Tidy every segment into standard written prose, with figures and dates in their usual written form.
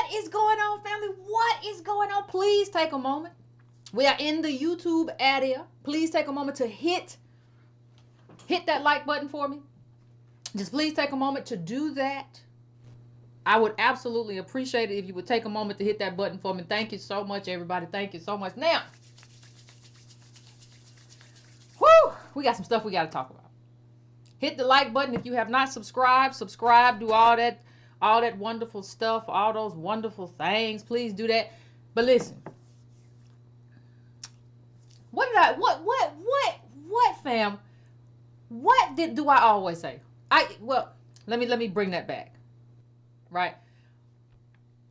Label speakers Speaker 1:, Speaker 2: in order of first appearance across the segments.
Speaker 1: What is going on, family? What is going on? Please take a moment. We are in the YouTube area. Please take a moment to hit that like button for me. Just please take a moment to do that. I would absolutely appreciate it if you would take a moment to hit that button for me. Thank you so much, everybody. Thank you so much. Now, we got some stuff we got to talk about. Hit the like button if you have not subscribed. Subscribe, do all that wonderful stuff, all those wonderful things. Please do that. But listen, fam? What do I always say? Let me bring that back. Right?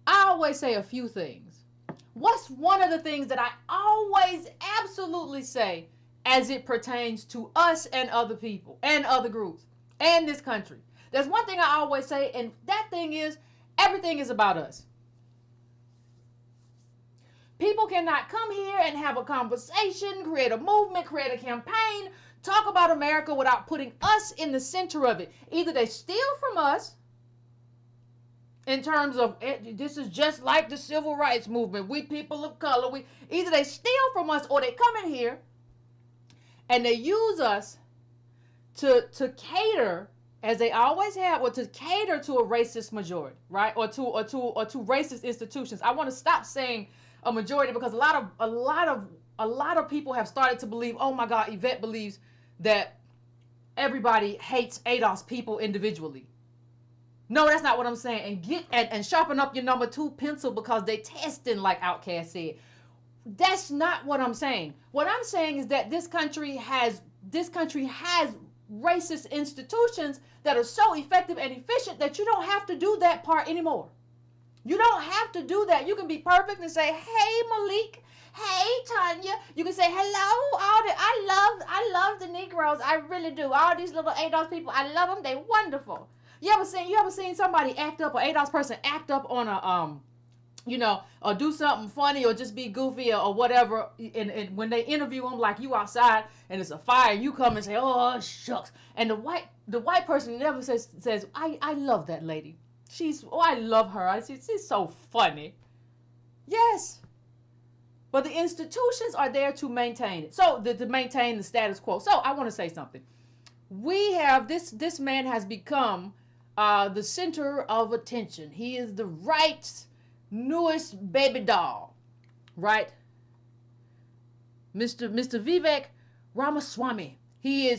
Speaker 1: I always say a few things. What's one of the things that I always absolutely say as it pertains to us and other people and other groups and this country? There's one thing I always say, and that thing is, everything is about us. People cannot come here and have a conversation, create a movement, create a campaign, talk about America without putting us in the center of it. Either they steal from us in terms of, this is just like the civil rights movement. We people of color, either they steal from us or they come in here and they use us to cater, as they always have, or to cater to a racist majority, right? Or to racist institutions. I want to stop saying a majority because a lot of people have started to believe, oh my God, Yvette believes that everybody hates ADOS people individually. No, that's not what I'm saying. And sharpen up your number 2 pencil because they testing, like Outkast said. That's not what I'm saying. What I'm saying is that this country has racist institutions that are so effective and efficient that you don't have to do that part anymore. You don't have to do that. You can be perfect and say, hey, Malik. Hey, Tanya. You can say, hello. I love the Negroes. I really do. All these little ADOS people, I love them. They're wonderful. You ever seen somebody act up, or ADOS person act up on a, or do something funny or just be goofy or whatever, and when they interview them, like you outside and it's a fire, you come and say, oh, shucks. And the white person never says, I love that lady. I love her. She's so funny. Yes. But the institutions are there to maintain it. So, to maintain the status quo. So, I want to say something. We have, this man has become the center of attention. He is the right's newest baby doll, right? Mr. Vivek Ramaswamy. He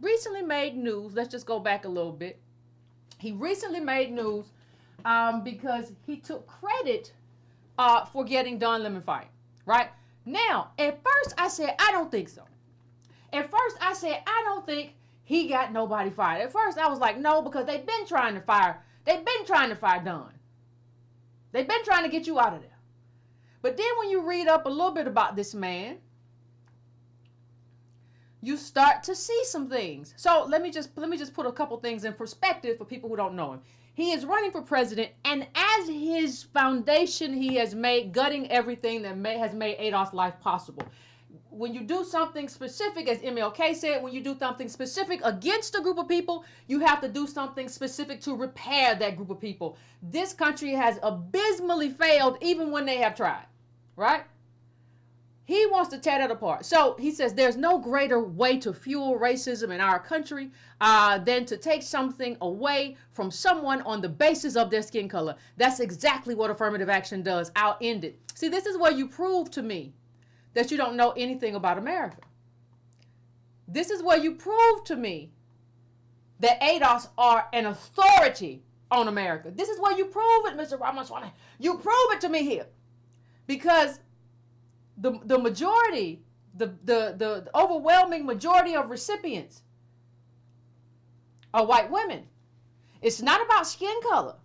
Speaker 1: recently made news. Let's just go back a little bit. He recently made news because he took credit for getting Don Lemon fired, right? Now, at first I said, I don't think so. At first I said, I don't think he got nobody fired. At first I was like, no, because they've been trying to fire Don. They've been trying to get you out of there. But then when you read up a little bit about this man, you start to see some things. So let me just put a couple things in perspective for people who don't know him. He is running for president, and as his foundation, he has made gutting everything that has made ADOS life possible. When you do something specific, as MLK said, when you do something specific against a group of people, you have to do something specific to repair that group of people. This country has abysmally failed even when they have tried, right? He wants to tear that apart. So he says there's no greater way to fuel racism in our country than to take something away from someone on the basis of their skin color. That's exactly what affirmative action does. I'll end it. See, this is where you prove to me that you don't know anything about America. This is where you prove to me that ADOS are an authority on America. This is where you prove it, Mr. Ramaswamy. You prove it to me here. Because the majority, the overwhelming majority of recipients are white women. It's not about skin color.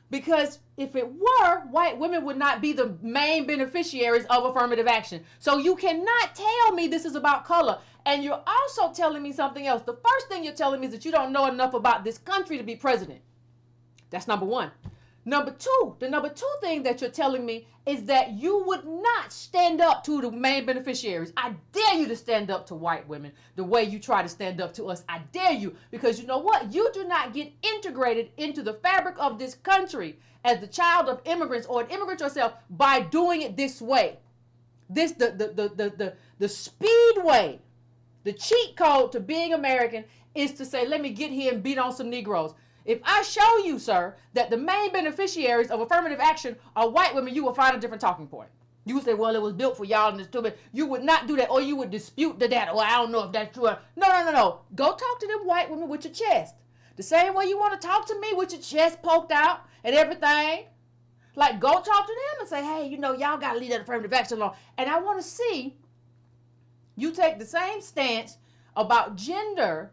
Speaker 1: Because if it were, white women would not be the main beneficiaries of affirmative action. So you cannot tell me this is about color. And you're also telling me something else. The first thing you're telling me is that you don't know enough about this country to be president. That's number one. The number two thing that you're telling me is that you would not stand up to the main beneficiaries. I dare you to stand up to white women the way you try to stand up to us. I dare you, because you know what? You do not get integrated into the fabric of this country as the child of immigrants or an immigrant yourself by doing it this way. This the speed way, the cheat code to being American is to say, let me get here and beat on some Negroes. If I show you, sir, that the main beneficiaries of affirmative action are white women, you will find a different talking point. You would say, well, it was built for y'all and it's stupid. You would not do that, or you would dispute the data. Well, I don't know if that's true. No. Go talk to them white women with your chest. The same way you want to talk to me with your chest poked out and everything. Like, go talk to them and say, hey, y'all got to leave that affirmative action alone. And I want to see you take the same stance about gender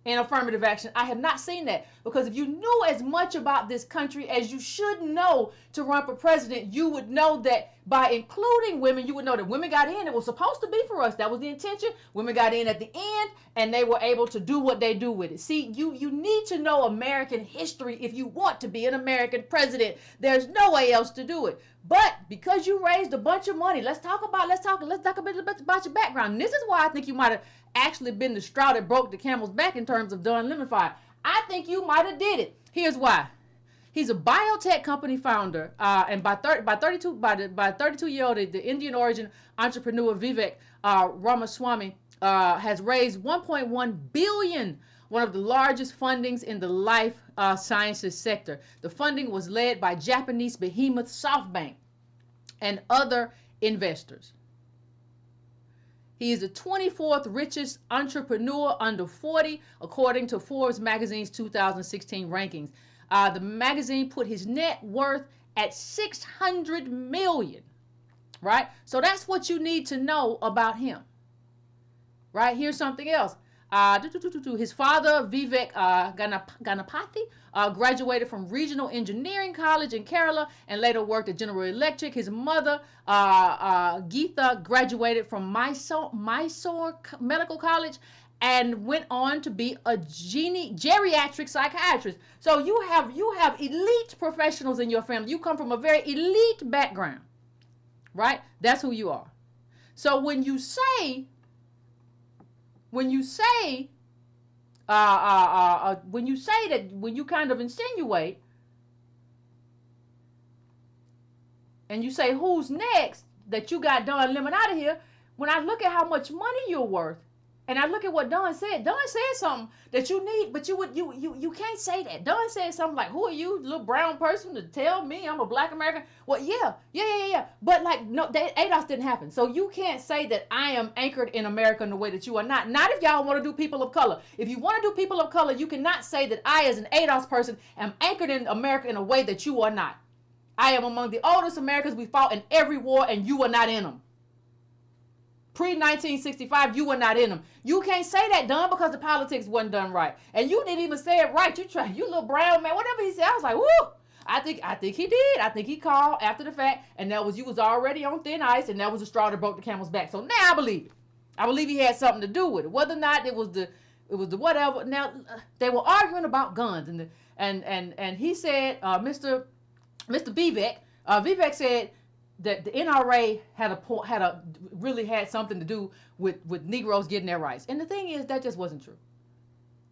Speaker 1: in affirmative action. I have not seen that, because if you knew as much about this country as you should know to run for president, you would know that by including women, you would know that women got in. It was supposed to be for us. That was the intention. Women got in at the end, and they were able to do what they do with it. See, you need to know American history if you want to be an American president. There's no way else to do it. But because you raised a bunch of money, let's talk a bit about your background. And this is why I think you might have actually been the straw that broke the camel's back in terms of Don Lemon Fire. I think you might have did it. Here's why. He's a biotech company founder, and by 32-year-old, the Indian origin entrepreneur Vivek Ramaswamy has raised 1.1 billion, one of the largest fundings in the life sciences sector. The funding was led by Japanese behemoth SoftBank and other investors. He is the 24th richest entrepreneur under 40, according to Forbes magazine's 2016 rankings. The magazine put his net worth at $600 million, right? So that's what you need to know about him, right? Here's something else. His father, Vivek Ganapathy, graduated from Regional Engineering College in Kerala and later worked at General Electric. His mother, Geetha, graduated from Mysore Medical College and went on to be a geriatric psychiatrist. So you have elite professionals in your family. You come from a very elite background, right? That's who you are. So when you say that, when you kind of insinuate and you say who's next, that you got Don Lemon out of here, when I look at how much money you're worth, and I look at what Don said something that you need, but you can't say that. Don said something like, who are you, little brown person, to tell me I'm a black American? Well, yeah. But like, no, ADOS didn't happen. So you can't say that I am anchored in America in the way that you are not. Not if y'all want to do people of color. If you want to do people of color, you cannot say that I, as an ADOS person, am anchored in America in a way that you are not. I am among the oldest Americans. We fought in every war, and you are not in them. Pre-1965, you were not in them. You can't say that, Don, because the politics wasn't done right. And you didn't even say it right. You little brown man, whatever he said. I was like, woo! I think he did. I think he called after the fact, and you was already on thin ice, and that was the straw that broke the camel's back. So now I believe it. I believe he had something to do with it. Whether or not it was the whatever. Now they were arguing about guns, and he said, Mr. Vivek, Vivek said that the NRA really had something to do with Negroes getting their rights. And the thing is, that just wasn't true.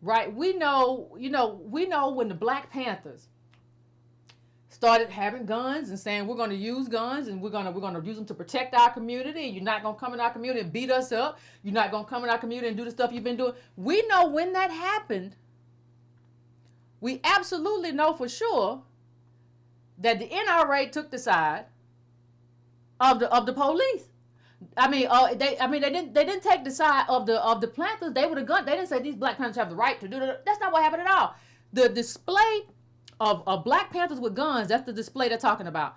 Speaker 1: Right? We know when the Black Panthers started having guns and saying we're going to use guns and we're going to use them to protect our community. You're not going to come in our community and beat us up. You're not going to come in our community and do the stuff you've been doing. We know when that happened. We absolutely know for sure that the NRA took the side of the police. They didn't take the side of the Panthers. They would have gone. They didn't say these Black Panthers have the right to do that. That's not what happened at all. The display of Black Panthers with guns, that's the display they're talking about.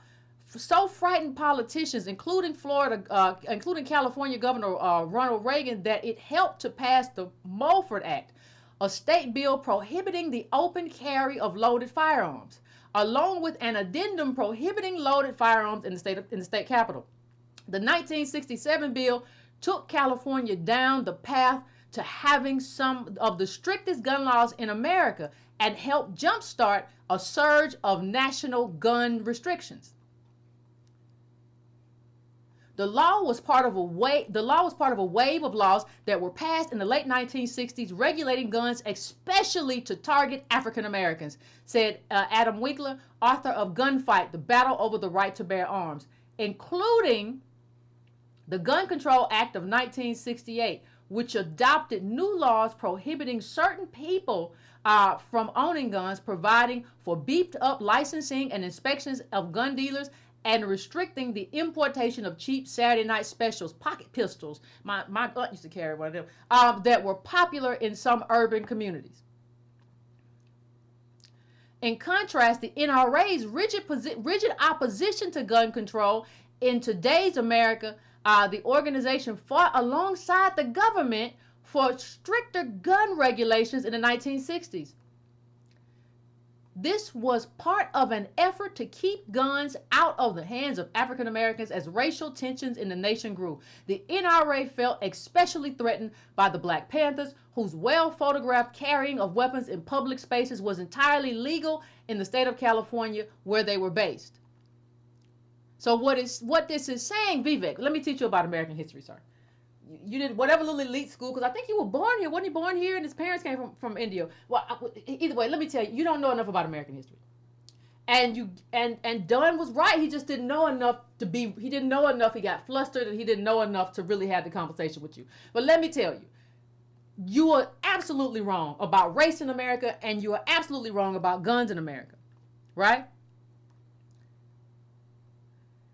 Speaker 1: So frightened politicians, including California Governor Ronald Reagan, that it helped to pass the Mulford Act, a state bill prohibiting the open carry of loaded firearms, along with an addendum prohibiting loaded firearms in the state capitol. The 1967 bill took California down the path to having some of the strictest gun laws in America and helped jumpstart a surge of national gun restrictions. The law was part of a wave of laws that were passed in the late 1960s regulating guns, especially to target African Americans, said Adam Winkler, author of Gunfight: The Battle Over the Right to Bear Arms, including the Gun Control Act of 1968, which adopted new laws prohibiting certain people from owning guns, providing for beefed up licensing and inspections of gun dealers, and restricting the importation of cheap Saturday night specials, pocket pistols. My aunt used to carry one of them, that were popular in some urban communities. In contrast, the NRA's rigid opposition to gun control in today's America, the organization fought alongside the government for stricter gun regulations in the 1960s. This was part of an effort to keep guns out of the hands of African Americans as racial tensions in the nation grew. The NRA felt especially threatened by the Black Panthers, whose well-photographed carrying of weapons in public spaces was entirely legal in the state of California where they were based. So what this is saying, Vivek, let me teach you about American history, sir. You did whatever little elite school, because I think you were born here. Wasn't he born here and his parents came from India? Well, either way, let me tell you, you don't know enough about American history. And Dunn was right. He just didn't know enough he didn't know enough. He got flustered and he didn't know enough to really have the conversation with you. But let me tell you, you are absolutely wrong about race in America, and you are absolutely wrong about guns in America, right?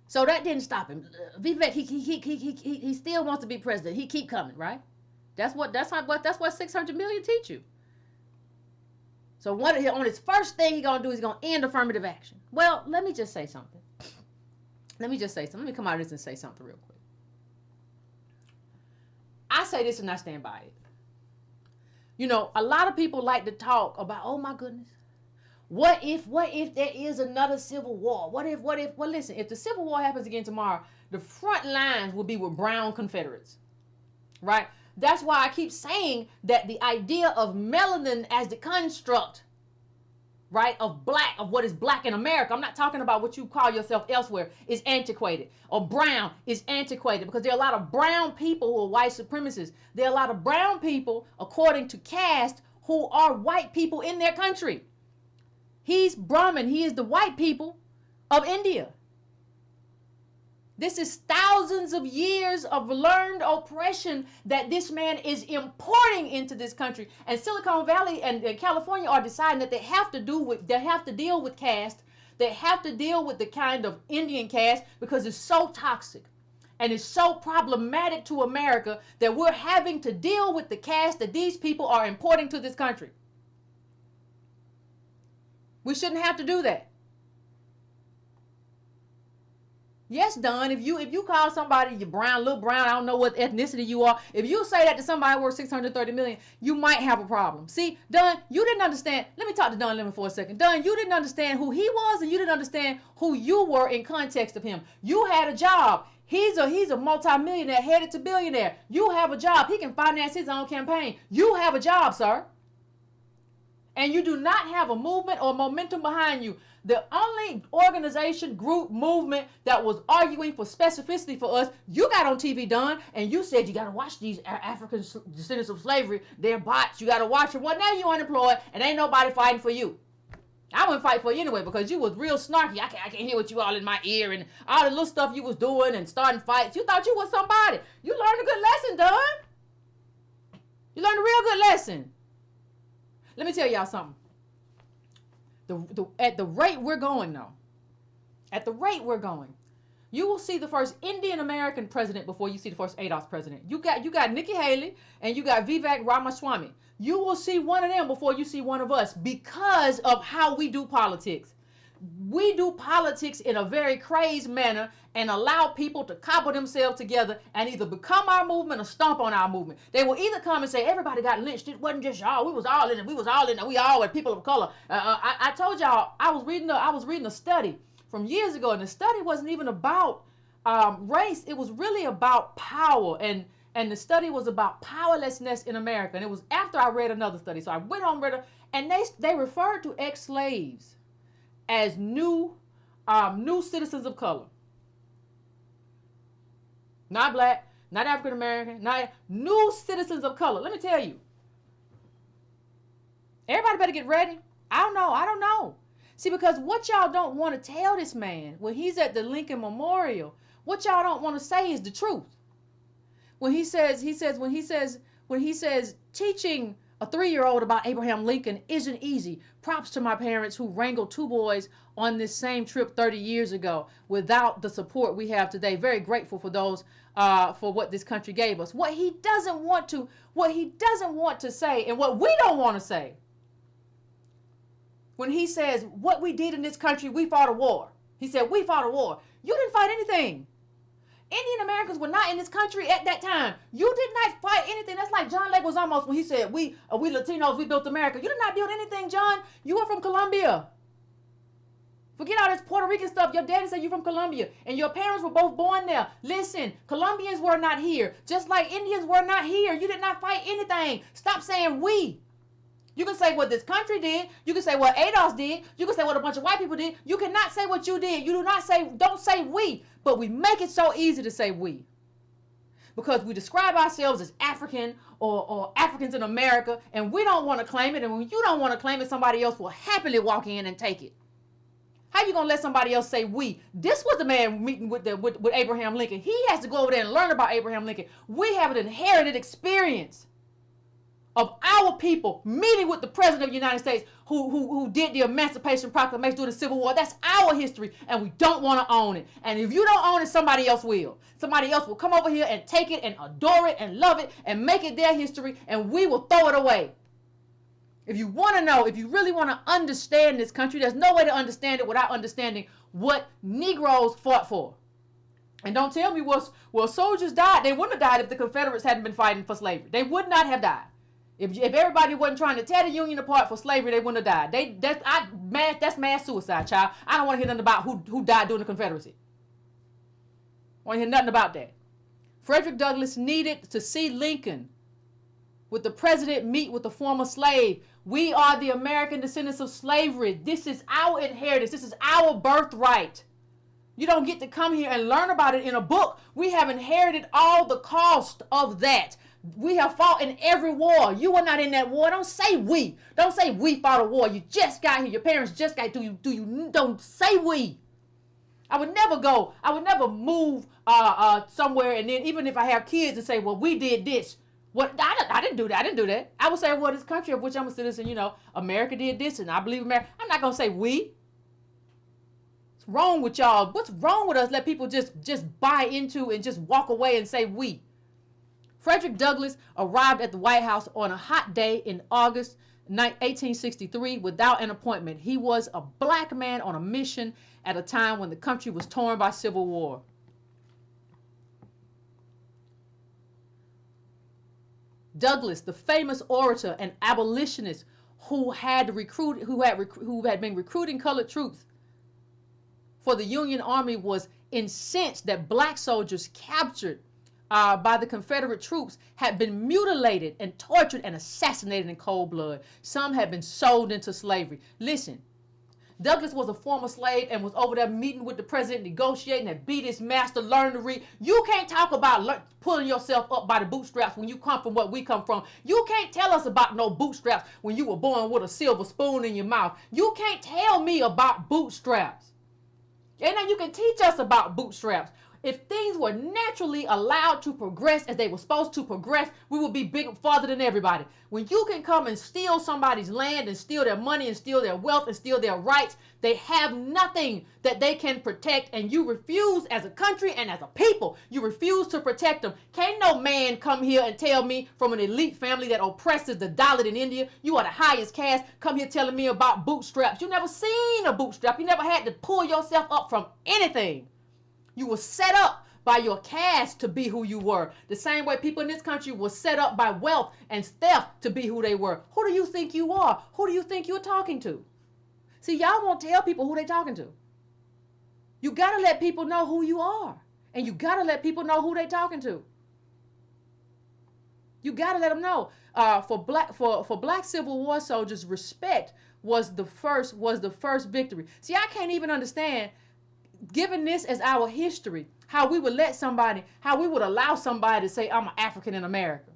Speaker 1: So that didn't stop him. Vivek, he still wants to be president. He keep coming, right? That's what 600 million teach you. So on his first thing he gonna do is gonna end affirmative action. Well, let me just say something. Let me come out of this and say something real quick. I say this and I stand by it. You know, a lot of people like to talk about, oh my goodness, what if there is another civil war? Well, listen, if the Civil War happens again tomorrow, the front lines will be with brown Confederates, right? That's why I keep saying that the idea of melanin as the construct, right, of what is black in America, I'm not talking about what you call yourself elsewhere, is antiquated. Or brown is antiquated, because there are a lot of brown people who are white supremacists. There are a lot of brown people, according to Caste, who are white people in their country. He's Brahmin. He is the white people of India. This is thousands of years of learned oppression that this man is importing into this country. And Silicon Valley and California are deciding that they have to deal with caste. They have to deal with the kind of Indian caste because it's so toxic and it's so problematic to America that we're having to deal with the caste that these people are importing to this country. We shouldn't have to do that. Yes, Don, if you call somebody you brown, little brown, I don't know what ethnicity you are, if you say that to somebody worth $630 million, you might have a problem. See, Don, you didn't understand. Let me talk to Don Lemon for a second. Don, you didn't understand who he was, and you didn't understand who you were in context of him. You had a job. He's a multimillionaire headed to billionaire. You have a job. He can finance his own campaign. You have a job, sir. And you do not have a movement or momentum behind you. The only organization, group, movement that was arguing for specificity for us, you got on TV, Don, and you said you got to watch these African descendants of slavery. They're bots. You got to watch them. Well, now you're unemployed, and ain't nobody fighting for you. I wouldn't fight for you anyway because you was real snarky. I can't hear what you all in my ear and all the little stuff you was doing and starting fights. You thought you was somebody. You learned a good lesson, Don. You learned a real good lesson. Let me tell y'all something. At the rate we're going, you will see the first Indian American president before you see the first ADOS president. You got Nikki Haley and you got Vivek Ramaswamy. You will see one of them before you see one of us because of how we do politics. We do politics in a very crazed manner and allow people to cobble themselves together and either become our movement or stomp on our movement. They will either come and say, everybody got lynched. It wasn't just y'all. We was all in it. We all were people of color. I told y'all, I was reading a study from years ago, and the study wasn't even about race. It was really about power and And the study was about powerlessness in America. And it was after I read another study. So I went home, read it, and they referred to ex-slaves as new citizens of color. Not black, not African American, not new citizens of color. Let me tell you. Everybody better get ready. I don't know. See, because what y'all don't want to tell this man when he's at the Lincoln Memorial, what y'all don't want to say is the truth. When he says teaching a 3-year-old about Abraham Lincoln isn't easy. Props to my parents who wrangled 2 boys on this same trip 30 years ago without the support we have today. Very grateful for those, for what this country gave us. What he doesn't want to say, and what we don't want to say, when he says what we did in this country, we fought a war. He said, we fought a war. You didn't fight anything. Indian Americans were not in this country at that time. You did not fight anything. That's like John Lake was almost when he said, we Latinos, we built America. You did not build anything, John. You were from Colombia. Forget all this Puerto Rican stuff. Your daddy said you're from Colombia, and your parents were both born there. Listen, Colombians were not here, just like Indians were not here. You did not fight anything. Stop saying we. You can say what this country did. You can say what ADOS did. You can say what a bunch of white people did. You cannot say what you did. You don't say we. But we make it so easy to say we. Because we describe ourselves as African or Africans in America, and we don't want to claim it. And when you don't want to claim it, somebody else will happily walk in and take it. How you going to let somebody else say we? This was the man meeting with Abraham Lincoln. He has to go over there and learn about Abraham Lincoln. We have an inherited experience of our people meeting with the President of the United States who did the Emancipation Proclamation during the Civil War. That's our history, and we don't want to own it. And if you don't own it, somebody else will. Somebody else will come over here and take it and adore it and love it and make it their history, and we will throw it away. If you want to know, if you really want to understand this country, there's no way to understand it without understanding what Negroes fought for. And don't tell me, well, soldiers died. They wouldn't have died if the Confederates hadn't been fighting for slavery. They would not have died. If everybody wasn't trying to tear the Union apart for slavery, they wouldn't have died. That's mass suicide, child. I don't want to hear nothing about who died during the Confederacy. I want to hear nothing about that. Frederick Douglass needed to see Lincoln with the president meet with the former slave. We are the American descendants of slavery. This is our inheritance. This is our birthright. You don't get to come here and learn about it in a book. We have inherited all the cost of that. We have fought in every war. You were not in that war. Don't say we. Don't say we fought a war. You just got here. Your parents just got here. Don't say we. I would never move somewhere, and then even if I have kids and say, well, we did this. What? I didn't do that. I would say, well, this country of which I'm a citizen, America did this, and I believe America. I'm not going to say we. What's wrong with y'all? What's wrong with us? Let people just buy into and just walk away and say we. Frederick Douglass arrived at the White House on a hot day in August 1863 without an appointment. He was a black man on a mission at a time when the country was torn by civil war. Douglass, the famous orator and abolitionist who had been recruiting colored troops for the Union Army, was incensed that black soldiers captured by the Confederate troops had been mutilated and tortured and assassinated in cold blood. Some had been sold into slavery. Listen, Douglass was a former slave and was over there meeting with the president, negotiating, and beat his master, learning to read. You can't talk about pulling yourself up by the bootstraps when you come from what we come from. You can't tell us about no bootstraps when you were born with a silver spoon in your mouth. You can't tell me about bootstraps. And now you can teach us about bootstraps. If things were naturally allowed to progress as they were supposed to progress, we would be bigger, farther than everybody. When you can come and steal somebody's land and steal their money and steal their wealth and steal their rights, they have nothing that they can protect, and you refuse as a country and as a people. You refuse to protect them. Can't no man come here and tell me from an elite family that oppresses the Dalit in India, you are the highest caste, come here telling me about bootstraps. You never seen a bootstrap. You never had to pull yourself up from anything. You were set up by your caste to be who you were. The same way people in this country were set up by wealth and theft to be who they were. Who do you think you are? Who do you think you're talking to? See, y'all won't tell people who they're talking to. You got to let people know who you are. And you got to let people know who they're talking to. You got to let them know. For black Civil War soldiers, respect was the first victory. See, I can't even understand, given this as our history, how we would allow somebody to say, I'm an African in America.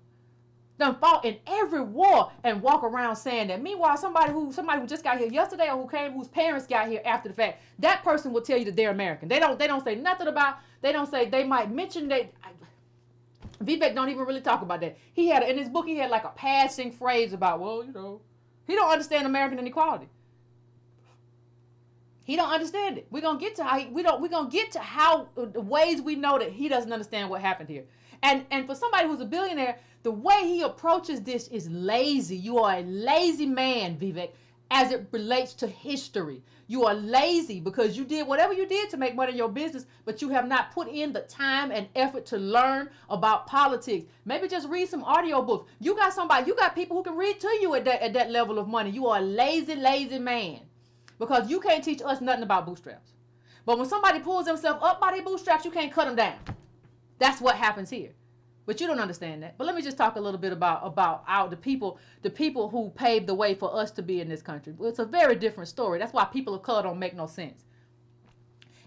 Speaker 1: Done fought in every war and walk around saying that. Meanwhile, somebody who just got here yesterday, or whose parents got here after the fact, that person will tell you that they're American. They don't say nothing about. They might mention that. Vivek don't even really talk about that. He had in his book, he had like a passing phrase about, well, he don't understand American inequality. He don't understand it. We're gonna get to how the ways we know that he doesn't understand what happened here. And for somebody who's a billionaire, the way he approaches this is lazy. You are a lazy man, Vivek, as it relates to history. You are lazy because you did whatever you did to make money in your business, but you have not put in the time and effort to learn about politics. Maybe just read some audio books. You got people who can read to you at that level of money. You are a lazy, lazy man because you can't teach us nothing about bootstraps. But when somebody pulls themselves up by their bootstraps, you can't cut them down. That's what happens here. But you don't understand that. But let me just talk a little bit about the people who paved the way for us to be in this country. It's a very different story. That's why people of color don't make no sense.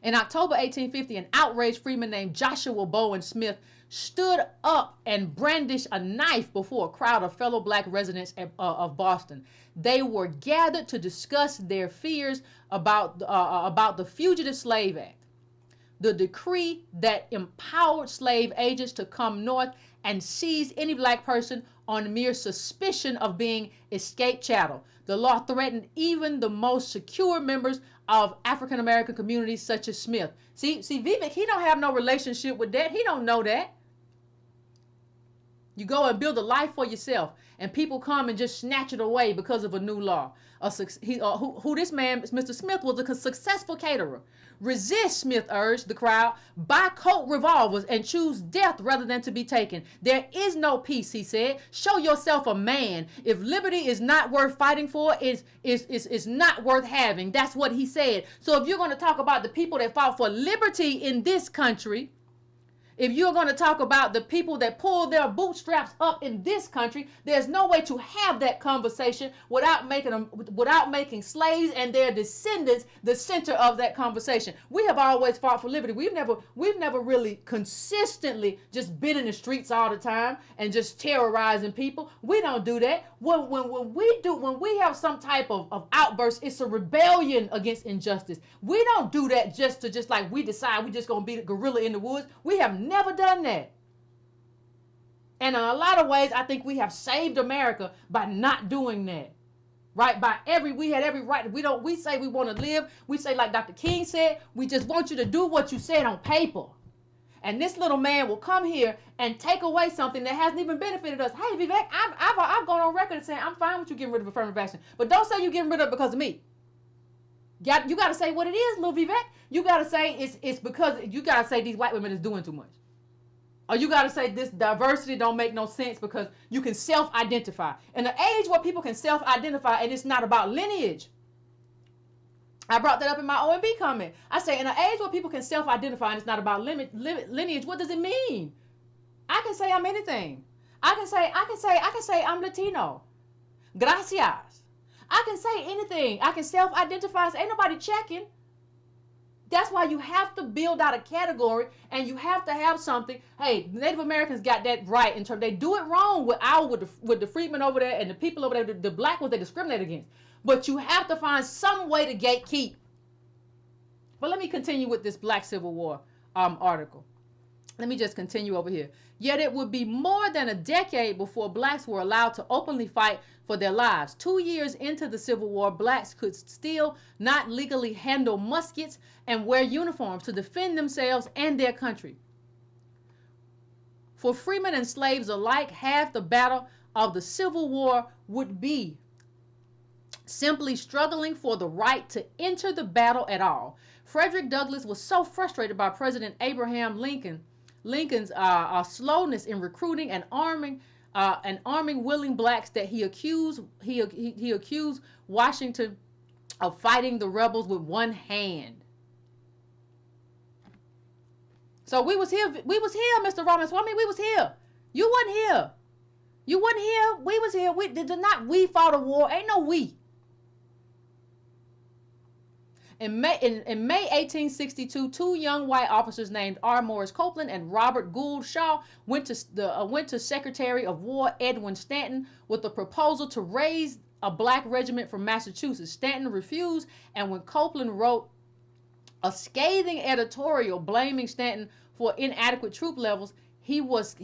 Speaker 1: In October 1850, an outraged freeman named Joshua Bowen Smith stood up and brandished a knife before a crowd of fellow black residents of Boston. They were gathered to discuss their fears about the Fugitive Slave Act, the decree that empowered slave agents to come north and seize any black person on mere suspicion of being escaped chattel. The law threatened even the most secure members of African American communities such as Smith. See, Vivek, he don't have no relationship with that. He don't know that. You go and build a life for yourself, and people come and just snatch it away because of a new law. This man, Mr. Smith, was a successful caterer. Resist, Smith urged the crowd. Buy Colt revolvers and choose death rather than to be taken. There is no peace, he said. Show yourself a man. If liberty is not worth fighting for, it's not worth having. That's what he said. So if you're going to talk about the people that fought for liberty in this country, if you're going to talk about the people that pulled their bootstraps up in this country, there's no way to have that conversation without making slaves and their descendants the center of that conversation. We have always fought for liberty. We've never really consistently just been in the streets all the time and just terrorizing people. We don't do that. When we have some type of outburst, it's a rebellion against injustice. We don't do that just like we decide we just gonna be the gorilla in the woods. We have never done that. And in a lot of ways, I think we have saved America by not doing that. Right? We had every right. We say we want to live. We say, like Dr. King said, we just want you to do what you said on paper. And this little man will come here and take away something that hasn't even benefited us. Hey, Vivek, I've gone on record saying I'm fine with you getting rid of affirmative action, but don't say you're getting rid of it because of me. You got to say what it is, little Vivek. You got to say it's because you got to say these white women is doing too much. Or you got to say this diversity don't make no sense because you can self-identify. In an age where people can self-identify and it's not about lineage. I brought that up in my OMB comment. I say in an age where people can self-identify and it's not about lineage, what does it mean? I can say I'm anything. I can say I'm Latino. Gracias. I can say anything. I can self-identify. Ain't nobody checking. That's why you have to build out a category and you have to have something. Hey, Native Americans got that right in terms. They do it wrong with the freedmen over there and the people over there, the black ones they discriminate against. But you have to find some way to gatekeep. But let me continue with this Black Civil War article. Let me just continue over here. Yet it would be more than a decade before blacks were allowed to openly fight for their lives. 2 years into the Civil War, blacks could still not legally handle muskets and wear uniforms to defend themselves and their country. For freemen and slaves alike, half the battle of the Civil War would be simply struggling for the right to enter the battle at all. Frederick Douglass was so frustrated by President Abraham Lincoln's slowness in recruiting and arming willing blacks that he accused Washington of fighting the rebels with one hand. So we was here, Mr. Ramaswamy, we was here. You wasn't here. You wasn't here. We was here. We did not. We fought a war. Ain't no we. In May 1862, two young white officers named R. Morris Copeland and Robert Gould Shaw went to Secretary of War Edwin Stanton with a proposal to raise a black regiment from Massachusetts. Stanton refused, and when Copeland wrote a scathing editorial blaming Stanton for inadequate troop levels, he was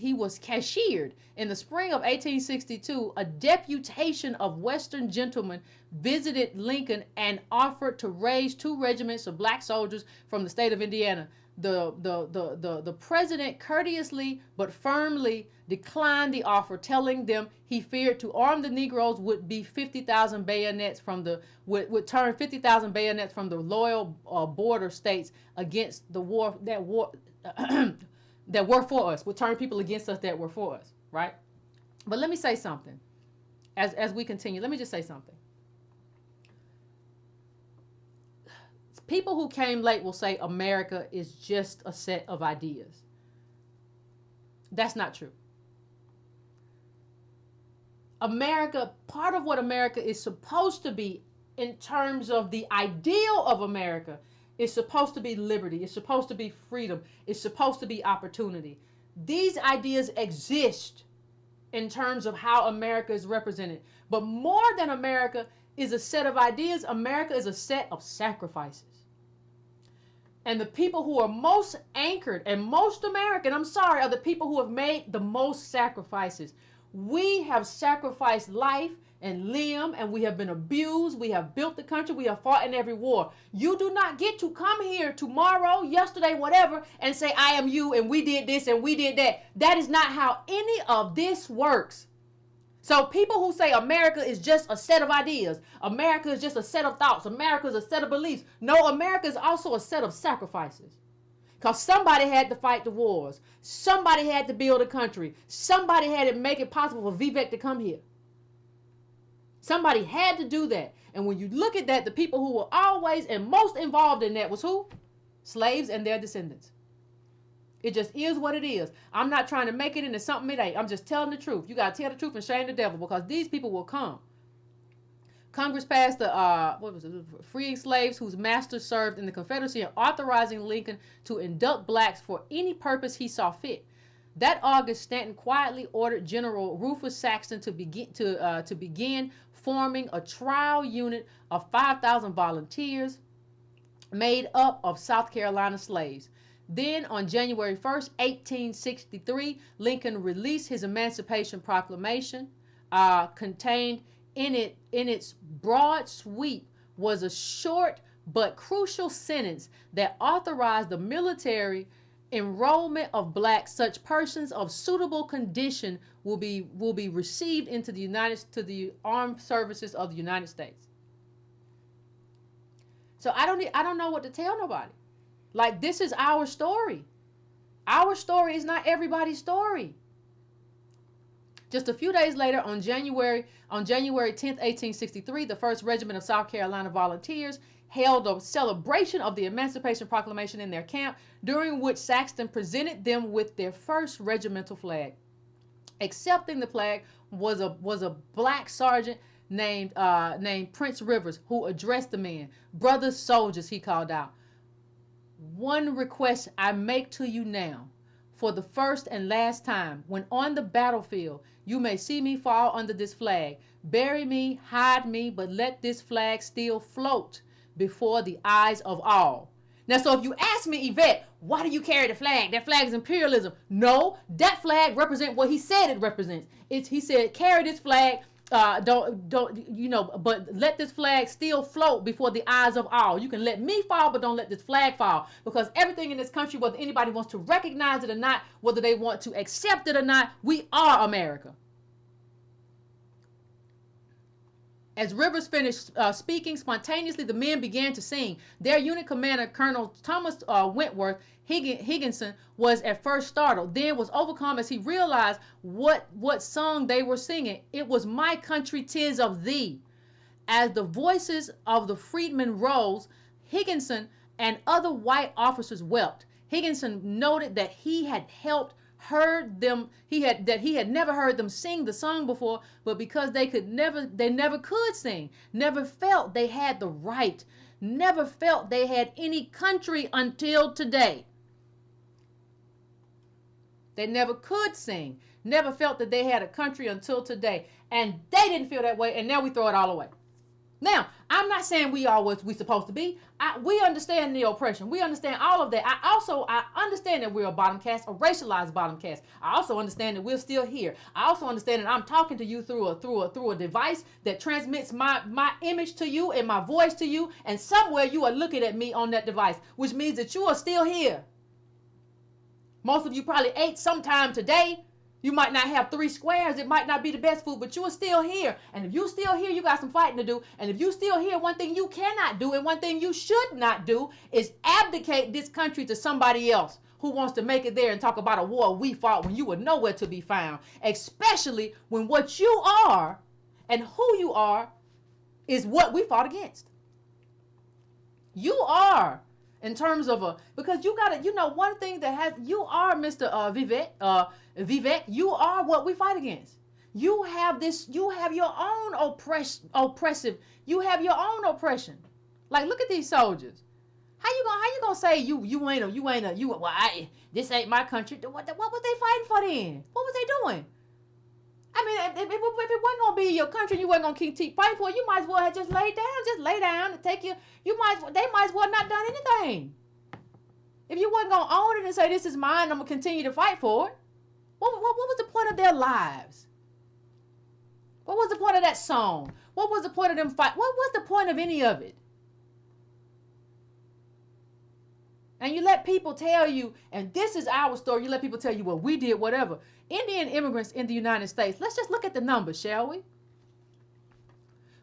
Speaker 1: cashiered. In the spring of 1862, a deputation of Western gentlemen visited Lincoln and offered to raise two regiments of black soldiers from the state of Indiana. The president courteously but firmly declined the offer, telling them he feared to arm the Negroes would be 50,000 bayonets from the would turn 50,000 bayonets from the loyal border states against the war that were for us, would turn people against us that were for us, right? But let me say something. As we continue, let me just say something. People who came late will say America is just a set of ideas. That's not true. America, part of what America is supposed to be in terms of the ideal of America, it's supposed to be liberty. It's supposed to be freedom. It's supposed to be opportunity. These ideas exist in terms of how America is represented. But more than America is a set of ideas, America is a set of sacrifices. And the people who are most anchored and most American, I'm sorry, are the people who have made the most sacrifices. We have sacrificed life and limb, and we have been abused. We have built the country. We have fought in every war. You do not get to come here tomorrow, yesterday, whatever, and say, I am you, and we did this, and we did that. That is not how any of this works. So people who say America is just a set of ideas, America is just a set of thoughts, America is a set of beliefs. No, America is also a set of sacrifices. Because somebody had to fight the wars. Somebody had to build a country. Somebody had to make it possible for Vivek to come here. Somebody had to do that. And when you look at that, the people who were always and most involved in that was who? Slaves and their descendants. It just is what it is. I'm not trying to make it into something it ain't. I'm just telling the truth. You got to tell the truth and shame the devil, because these people will come. Congress passed the freeing slaves whose masters served in the Confederacy and authorizing Lincoln to induct blacks for any purpose he saw fit. That August, Stanton quietly ordered General Rufus Saxton to begin forming a trial unit of 5,000 volunteers made up of South Carolina slaves. Then on January 1st, 1863, Lincoln released his Emancipation Proclamation. Contained in its broad sweep was a short but crucial sentence that authorized the military enrollment of blacks. Such persons of suitable condition will be received into the armed services of the United States. So I don't know what to tell nobody. Like, this is our story. Our story is not everybody's story. Just a few days later, on January 10th, 1863, the 1st Regiment of South Carolina Volunteers held a celebration of the Emancipation Proclamation in their camp, during which Saxton presented them with their first regimental flag. Accepting the flag was a black sergeant named Prince Rivers, who addressed the men. Brothers soldiers, he called out. One request I make to you now, for the first and last time, when on the battlefield you may see me fall under this flag. Bury me, hide me, but let this flag still float before the eyes of all. Now, so if you ask me, Yvette, why do you carry the flag? That flag is imperialism. No, that flag represents what he said it represents. He said, carry this flag. But let this flag still float before the eyes of all. You can let me fall, but don't let this flag fall. Because everything in this country, whether anybody wants to recognize it or not, whether they want to accept it or not, we are America. As Rivers finished speaking, spontaneously the men began to sing. Their unit commander, Colonel Thomas Wentworth Higginson, was at first startled, then was overcome as he realized what song they were singing. It was "My Country, 'Tis of Thee." As the voices of the freedmen rose, Higginson and other white officers wept. Higginson noted that he had helped heard them, he had never heard them sing the song before, but because they never could sing, never felt they had the right, never felt they had any country until today. They never could sing, never felt that they had a country until today. And they didn't feel that way, and now we throw it all away. Now, I'm not saying we are what we're supposed to be. We understand the oppression. We understand all of that. I understand that we're a bottom caste, a racialized bottom caste. I also understand that we're still here. I also understand that I'm talking to you through a device that transmits my image to you and my voice to you, and somewhere you are looking at me on that device, which means that you are still here. Most of you probably ate sometime today. You might not have 3 squares. It might not be the best food, but you are still here. And if you still here, you got some fighting to do. And if you still here, one thing you cannot do and one thing you should not do is abdicate this country to somebody else who wants to make it there and talk about a war we fought when you were nowhere to be found. Especially when what you are and who you are is what we fought against. You are. In terms of because you gotta, one thing that has, you are Mr. Vivek, you are what we fight against. You have your own oppressive, you have your own oppression. Like, look at these soldiers. How you gonna say this ain't my country? What was they fighting for then? What was they doing? I mean, if it wasn't gonna be your country, you wasn't gonna keep fighting for it. You might as well have just laid down and take they might as well not done anything. If you wasn't gonna own it and say this is mine, I'm gonna continue to fight for it. What was the point of their lives? What was the point of that song? What was the point of them fight? What was the point of any of it? And you let people tell you, and this is our story, you let people tell you, well, we did whatever. Indian immigrants in the United States. Let's just look at the numbers, shall we?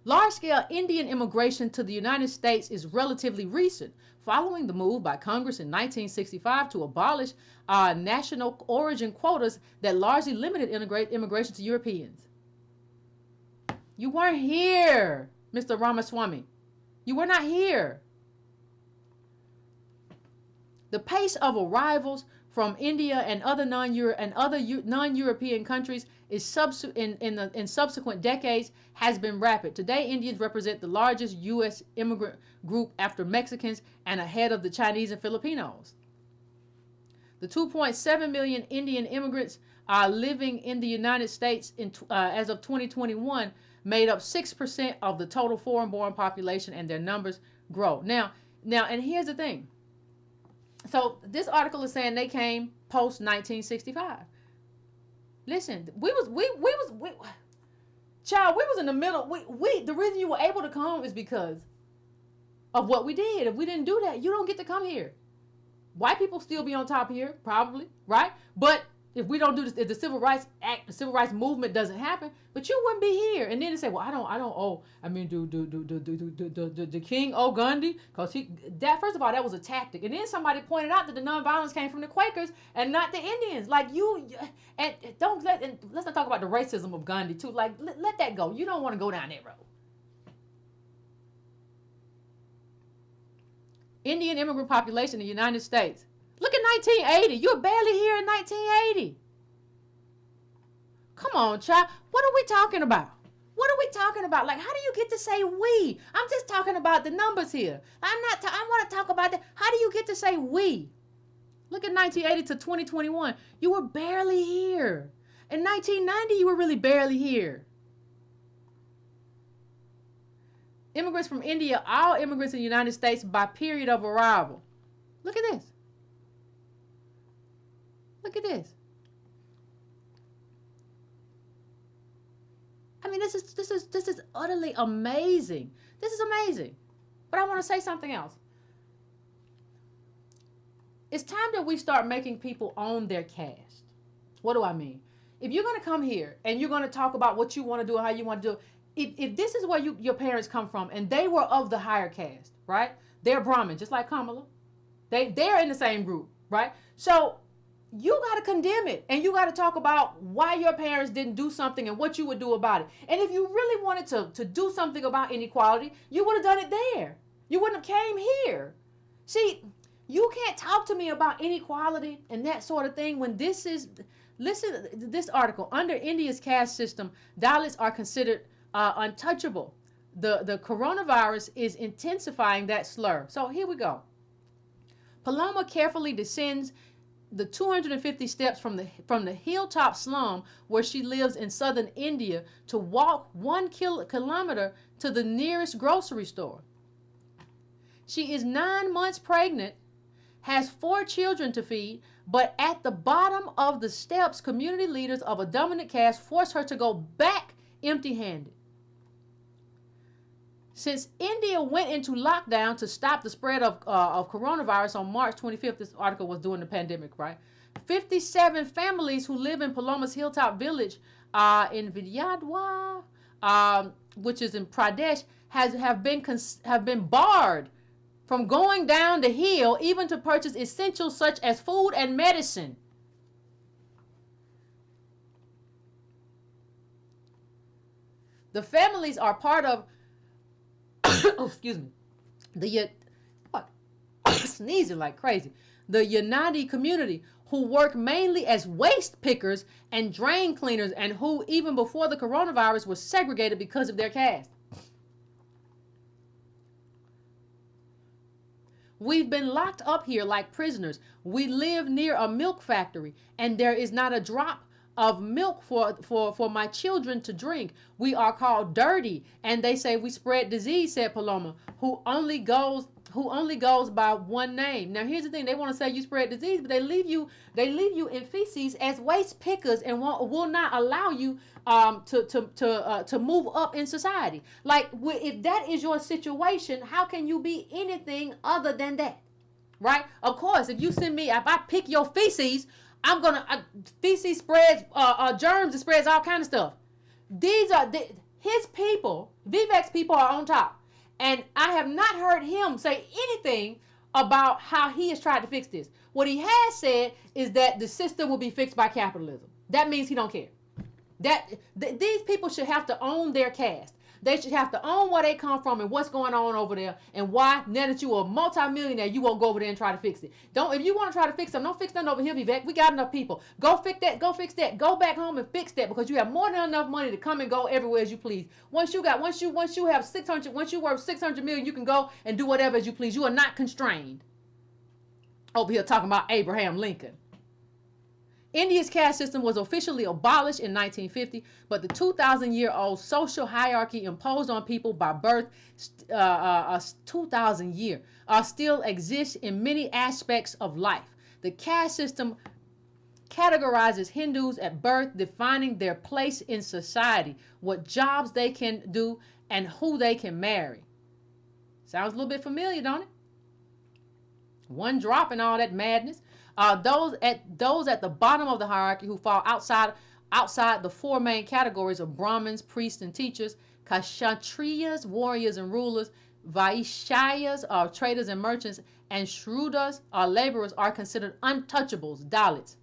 Speaker 1: Large-scale Indian immigration to the United States is relatively recent, following the move by Congress in 1965 to abolish national origin quotas that largely limited immigration to Europeans. You weren't here, Mr. Ramaswamy. You were not here. The pace of arrivals from India and other non-European countries is in subsequent decades has been rapid. Today, Indians represent the largest U.S. immigrant group after Mexicans and ahead of the Chinese and Filipinos. The 2.7 million Indian immigrants living in the United States as of 2021 made up 6% of the total foreign-born population, and their numbers grow. Now, and here's the thing. So this article is saying they came post 1965. Listen, we was in the middle. The reason you were able to come is because of what we did. If we didn't do that, you don't get to come here. White people still be on top here, probably, right? But if we don't do this, if the Civil Rights Act, the Civil Rights Movement doesn't happen, but you wouldn't be here. And then they say, well, do the King owe Gandhi? Because first of all, that was a tactic. And then somebody pointed out that the nonviolence came from the Quakers and not the Indians. Like let's not talk about the racism of Gandhi too. Like, let that go. You don't want to go down that road. Indian immigrant population in the United States. Look at 1980. You were barely here in 1980. Come on, child. What are we talking about? What are we talking about? Like, how do you get to say we? I'm just talking about the numbers here. I want to talk about that. How do you get to say we? Look at 1980 to 2021. You were barely here. In 1990, you were really barely here. Immigrants from India, all immigrants in the United States by period of arrival. Look at this. Look at this. I mean, this is utterly amazing. This is amazing. But I want to say something else. It's time that we start making people own their caste. What do I mean? If you're going to come here and you're going to talk about what you want to do, how you want to do it, if this is where your parents come from and they were of the higher caste, right? They're Brahmin, just like Kamala. They're in the same group, right? So you got to condemn it, and you got to talk about why your parents didn't do something and what you would do about it. And if you really wanted to do something about inequality, you would have done it there. You wouldn't have came here. See, You can't talk to me about inequality and that sort of thing when this is, listen to this article. Under India's caste system, Dalits are considered untouchable. The coronavirus is intensifying that slur. So here we go. Paloma carefully descends the 250 steps from the hilltop slum where she lives in southern India to walk 1 kilometer to the nearest grocery store. She is 9 months pregnant, has 4 children to feed, but at the bottom of the steps, community leaders of a dominant caste force her to go back empty-handed. Since India went into lockdown to stop the spread of coronavirus on March 25th, this article was during the pandemic, right? 57 families who live in Paloma's hilltop village in Vidyadwa, which is in Pradesh, have been barred from going down the hill, even to purchase essentials such as food and medicine. The families are part of oh, excuse me, sneezing like crazy. The Yanadi community, who work mainly as waste pickers and drain cleaners, and who even before the coronavirus were segregated because of their caste. We've been locked up here like prisoners. We live near a milk factory, and there is not a drop of milk for my children to drink. We are called dirty, and they say we spread disease, said Paloma, who only goes by one name. Now here's the thing, they want to say you spread disease, but they leave you in feces as waste pickers and will not allow you to move up in society. Like, if that is your situation, how can you be anything other than that? Right? Of course, if you send me, if I pick your feces, I'm gonna feces spreads germs, it spreads all kind of stuff. These are his people. Vivek's people are on top, and I have not heard him say anything about how he has tried to fix this. What he has said is that the system will be fixed by capitalism. That means he don't care. These people should have to own their caste. They should have to own where they come from and what's going on over there, and why, now that you are a multi-millionaire, you won't go over there and try to fix it. If you want to try to fix something, don't fix nothing over here, Vivek. We got enough people. Go fix that. Go back home and fix that, because you have more than enough money to come and go everywhere as you please. Once you worth 600 million, you can go and do whatever as you please. You are not constrained. Over here talking about Abraham Lincoln. India's caste system was officially abolished in 1950, but the 2,000-year-old social hierarchy imposed on people by birth, 2,000 year, still exists in many aspects of life. The caste system categorizes Hindus at birth, defining their place in society, what jobs they can do, and who they can marry. Sounds a little bit familiar, don't it? One drop in all that madness. Those at the bottom of the hierarchy who fall outside the 4 main categories of Brahmins, priests, and teachers, Kshatriyas, warriors and rulers, Vaishyas, traders and merchants, and Shudras, laborers, are considered untouchables, Dalits.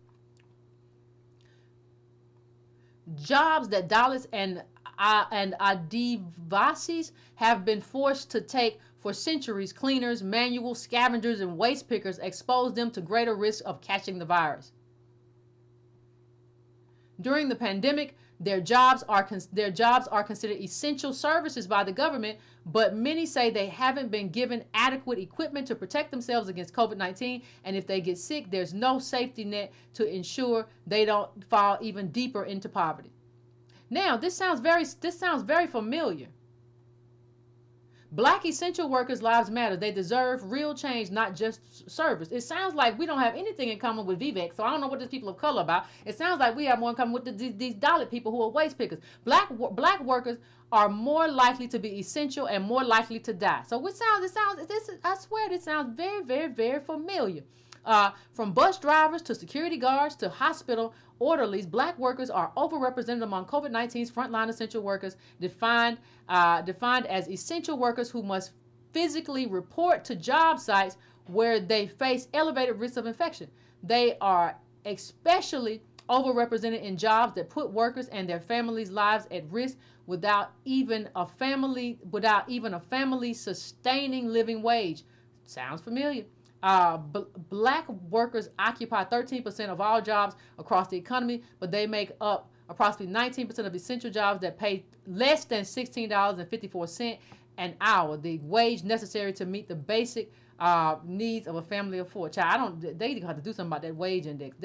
Speaker 1: Jobs that Dalits and Adivasis have been forced to take for centuries, cleaners, manual scavengers, and waste pickers, expose them to greater risk of catching the virus. During the pandemic, their jobs are considered essential services by the government, but many say they haven't been given adequate equipment to protect themselves against COVID-19, and if they get sick, there's no safety net to ensure they don't fall even deeper into poverty. Now, this sounds very familiar. Black essential workers' lives matter. They deserve real change, not just service. It sounds like we don't have anything in common with Vivek, so I don't know what these people of color about. It sounds like we have more in common with these Dalit people who are waste pickers. Black workers are more likely to be essential and more likely to die. So I swear this sounds very, very, very familiar. From bus drivers to security guards to hospital orderlies, black workers are overrepresented among COVID-19's frontline essential workers, defined as essential workers who must physically report to job sites where they face elevated risks of infection. They are especially overrepresented in jobs that put workers and their families' lives at risk without even a family sustaining living wage. Sounds familiar. Black workers occupy 13% of all jobs across the economy, but they make up approximately 19% of essential jobs that pay less than $16.54 an hour, the wage necessary to meet the basic needs of a family of four. Child, they have to do something about that wage index.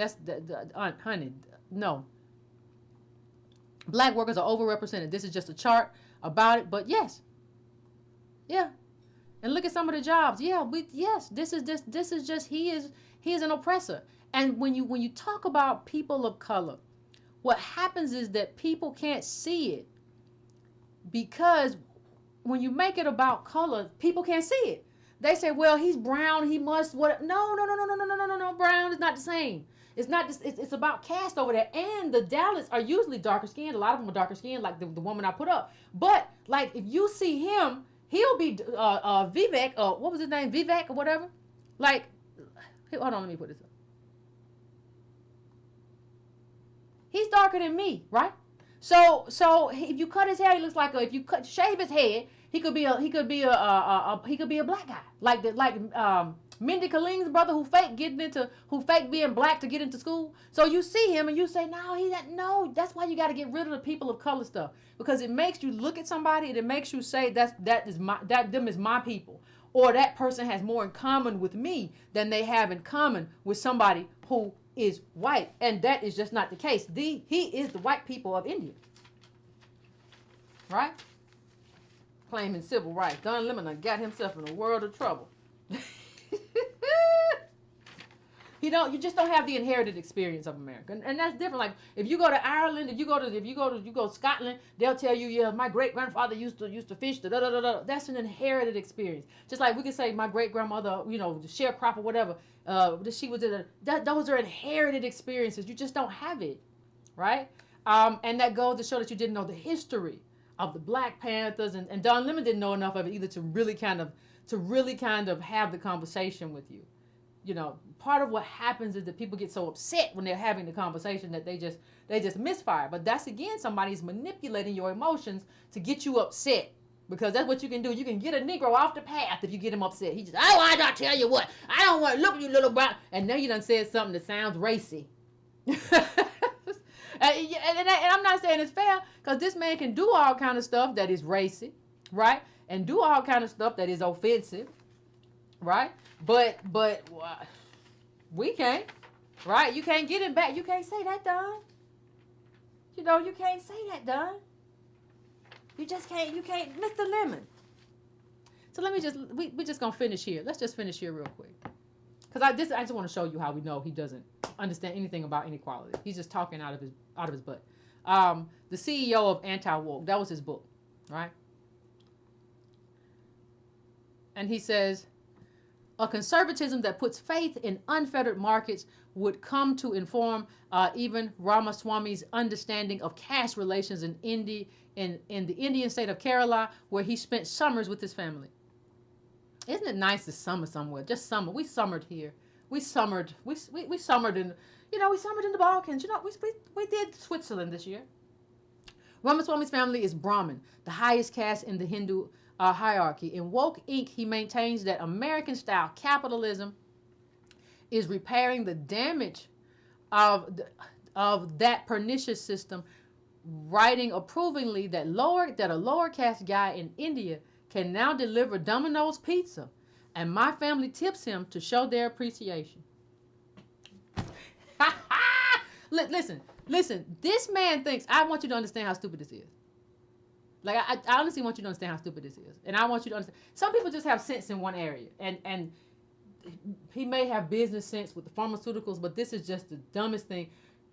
Speaker 1: Honey, no. Black workers are overrepresented. This is just a chart about it, but yes. Yeah. And look at some of the jobs. Yeah, this is just he is an oppressor. And when you talk about people of color, what happens is that people can't see it, because when you make it about color, people can't see it. They say, well, he's brown, he must what? No. Brown is not the same. It's not. It's about caste over there. And the Dalits are usually darker skinned. A lot of them are darker skinned, like the woman I put up. But like if you see him, he'll be Vivek. What was his name? Vivek or whatever. Like, hold on, let me put this up. He's darker than me, right? So if you cut his hair, he looks like if you shave his head, he could be a black guy, like Mindy Kaling's brother who fake being black to get into school. So you see him and you say, no. That's why you got to get rid of the people of color stuff, because it makes you look at somebody and it makes you say them is my people, or that person has more in common with me than they have in common with somebody who is white, and that is just not the case. He is the white people of India, right? Claiming civil rights. Don Lemon got himself in a world of trouble. You just don't have the inherited experience of America, and that's different. Like if you go to Ireland, if you go to Scotland, they'll tell you, yeah, my great grandfather used to fish. That's an inherited experience. Just like we could say my great grandmother, the sharecropper or whatever. She was those are inherited experiences. You just don't have it, right? And that goes to show that you didn't know the history of the Black Panthers, and Don Lemon didn't know enough of it either to really kind of have the conversation with you. Part of what happens is that people get so upset when they're having the conversation that they just misfire. But that's, again, somebody's manipulating your emotions to get you upset, because that's what you can do. You can get a Negro off the path if you get him upset. He just, I don't tell you what, I don't want to look at you, little brown. And now you done said something that sounds racy. And I'm not saying it's fair, because this man can do all kind of stuff that is racy, right? And do all kind of stuff that is offensive, right? But we can't, right? You can't get him back. You can't say that, Don. You can't say that, Don. You just can't. You can't, Mr. Lemon. So let me we're just gonna finish here. Let's just finish here real quick, because I just want to show you how we know he doesn't understand anything about inequality. He's just talking out of his butt. The CEO of Anti-Woke, that was his book, right? And he says, a conservatism that puts faith in unfettered markets would come to inform even Ramaswamy's understanding of caste relations in the Indian state of Kerala, where he spent summers with his family. Isn't it nice to summer somewhere? Just summer. We summered here. We summered in, we summered in the Balkans. We did Switzerland this year. Ramaswamy's family is Brahmin, the highest caste in the Hindu hierarchy. In Woke Inc., he maintains that American-style capitalism is repairing the damage of that pernicious system, writing approvingly that a lower caste guy in India can now deliver Domino's pizza, and my family tips him to show their appreciation. Listen. This man thinks, I want you to understand how stupid this is. Like, I honestly want you to understand how stupid this is. And I want you to understand. Some people just have sense in one area. And he may have business sense with the pharmaceuticals, but this is just the dumbest thing.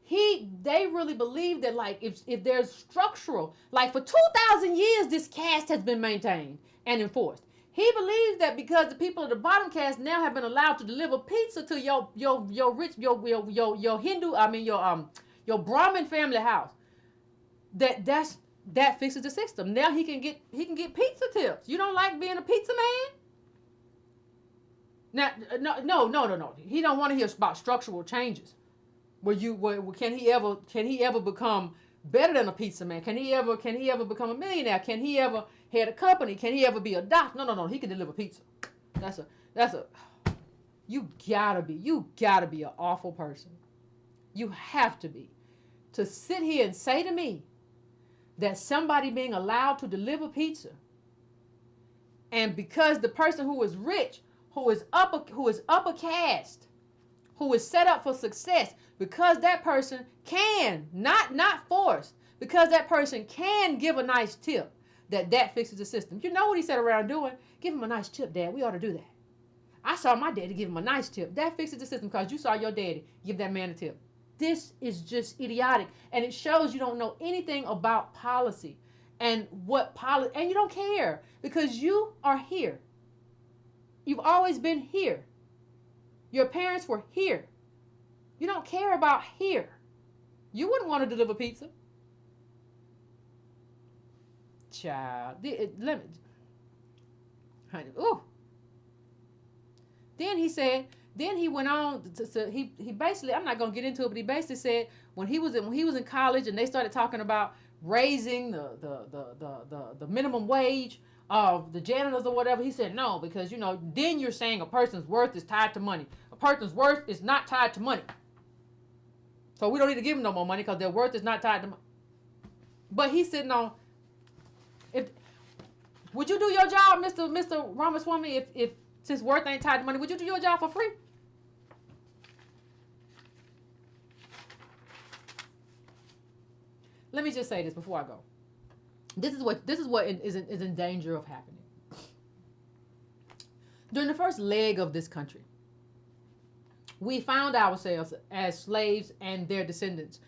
Speaker 1: They really believe that, like, if there's structural, like for 2,000 years, this caste has been maintained and enforced. He believes that because the people of the bottom caste now have been allowed to deliver pizza to your rich, your Hindu, your Brahmin family house, that fixes the system. Now he can get pizza tips. You don't like being a pizza man? Now, no. He don't want to hear about structural changes. Can he ever become better than a pizza man? Can he ever become a millionaire? Can he ever head a company? Can he ever be a doctor? No. He can deliver pizza. That's a You gotta be an awful person. You have to be. To sit here and say to me that somebody being allowed to deliver pizza, and because the person who is rich, who is upper caste, who is set up for success, because that person can, not forced, because that person can give a nice tip, that fixes the system. You know what he sat around doing? Give him a nice tip, Dad. We ought to do that. I saw my daddy give him a nice tip. That fixes the system because you saw your daddy give that man a tip. This is just idiotic. And it shows you don't know anything about policy and and you don't care because you are here. You've always been here. Your parents were here. You don't care about here. You wouldn't want to deliver pizza. Child. Let me. Honey. Ooh. Then he went on he basically, I'm not going to get into it, but he basically said when he was in college and they started talking about raising the minimum wage of the janitors or whatever, he said no, because then you're saying a person's worth is tied to money. A person's worth is not tied to money. So we don't need to give them no more money because their worth is not tied to money. But he's sitting on, would you do your job, Mr. Ramaswamy, if since worth ain't tied to money, would you do your job for free? Let me just say this before I go. This is what is in danger of happening. During the first leg of this country, we found ourselves as slaves and their descendants,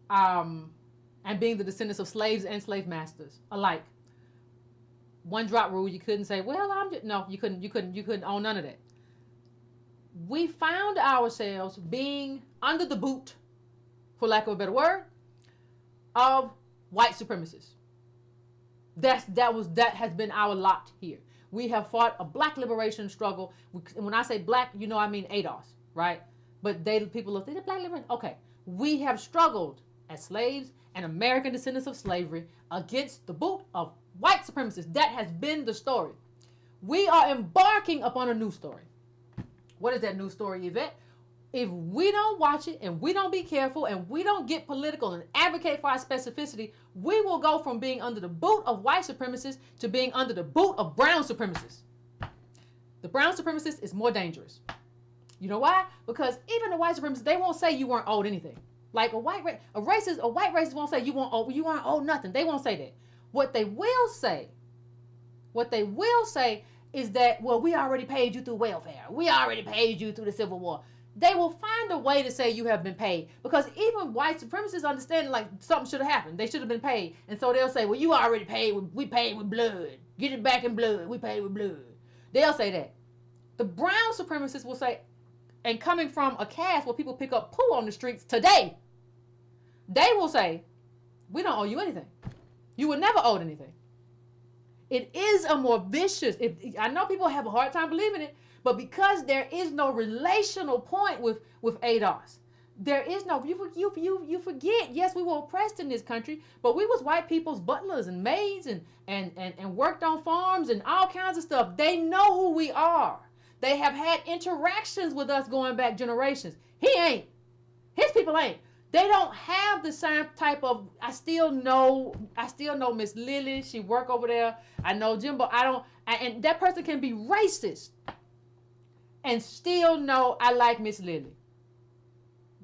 Speaker 1: and being the descendants of slaves and slave masters alike. One drop rule, you couldn't say, well, you couldn't own none of that. We found ourselves being under the boot, for lack of a better word, of white supremacists. That has been our lot here. We have fought a black liberation struggle. When I say black, I mean ADOS, right? But they're black liberation. Okay. We have struggled as slaves and American descendants of slavery against the boot of white supremacists. That has been the story. We are embarking upon a new story. What is that new story, Yvette? If we don't watch it and we don't be careful and we don't get political and advocate for our specificity, we will go from being under the boot of white supremacists to being under the boot of brown supremacists. The brown supremacist is more dangerous. You know why? Because even the white supremacists, they won't say you weren't owed anything. Like a white racist won't say you aren't owed nothing. They won't say that. What they will say is that, well, we already paid you through welfare. We already paid you through the Civil War. They will find a way to say you have been paid, because even white supremacists understand like something should have happened. They should have been paid. And so they'll say, well, you already paid. We paid with blood. Get it back in blood. We paid with blood. They'll say that. The brown supremacists will say, and coming from a caste where people pick up poo on the streets today, they will say, we don't owe you anything. You were never owed anything. It is a more vicious, I know people have a hard time believing it, but because there is no relational point with ADOS, there is no, you forget, yes, we were oppressed in this country, but we was white people's butlers and maids and worked on farms and all kinds of stuff. They know who we are. They have had interactions with us going back generations. He ain't. His people ain't. They don't have the same type of, I still know Miss Lily. She work over there. I know Jimbo. And that person can be racist and still know I like Miss Lily.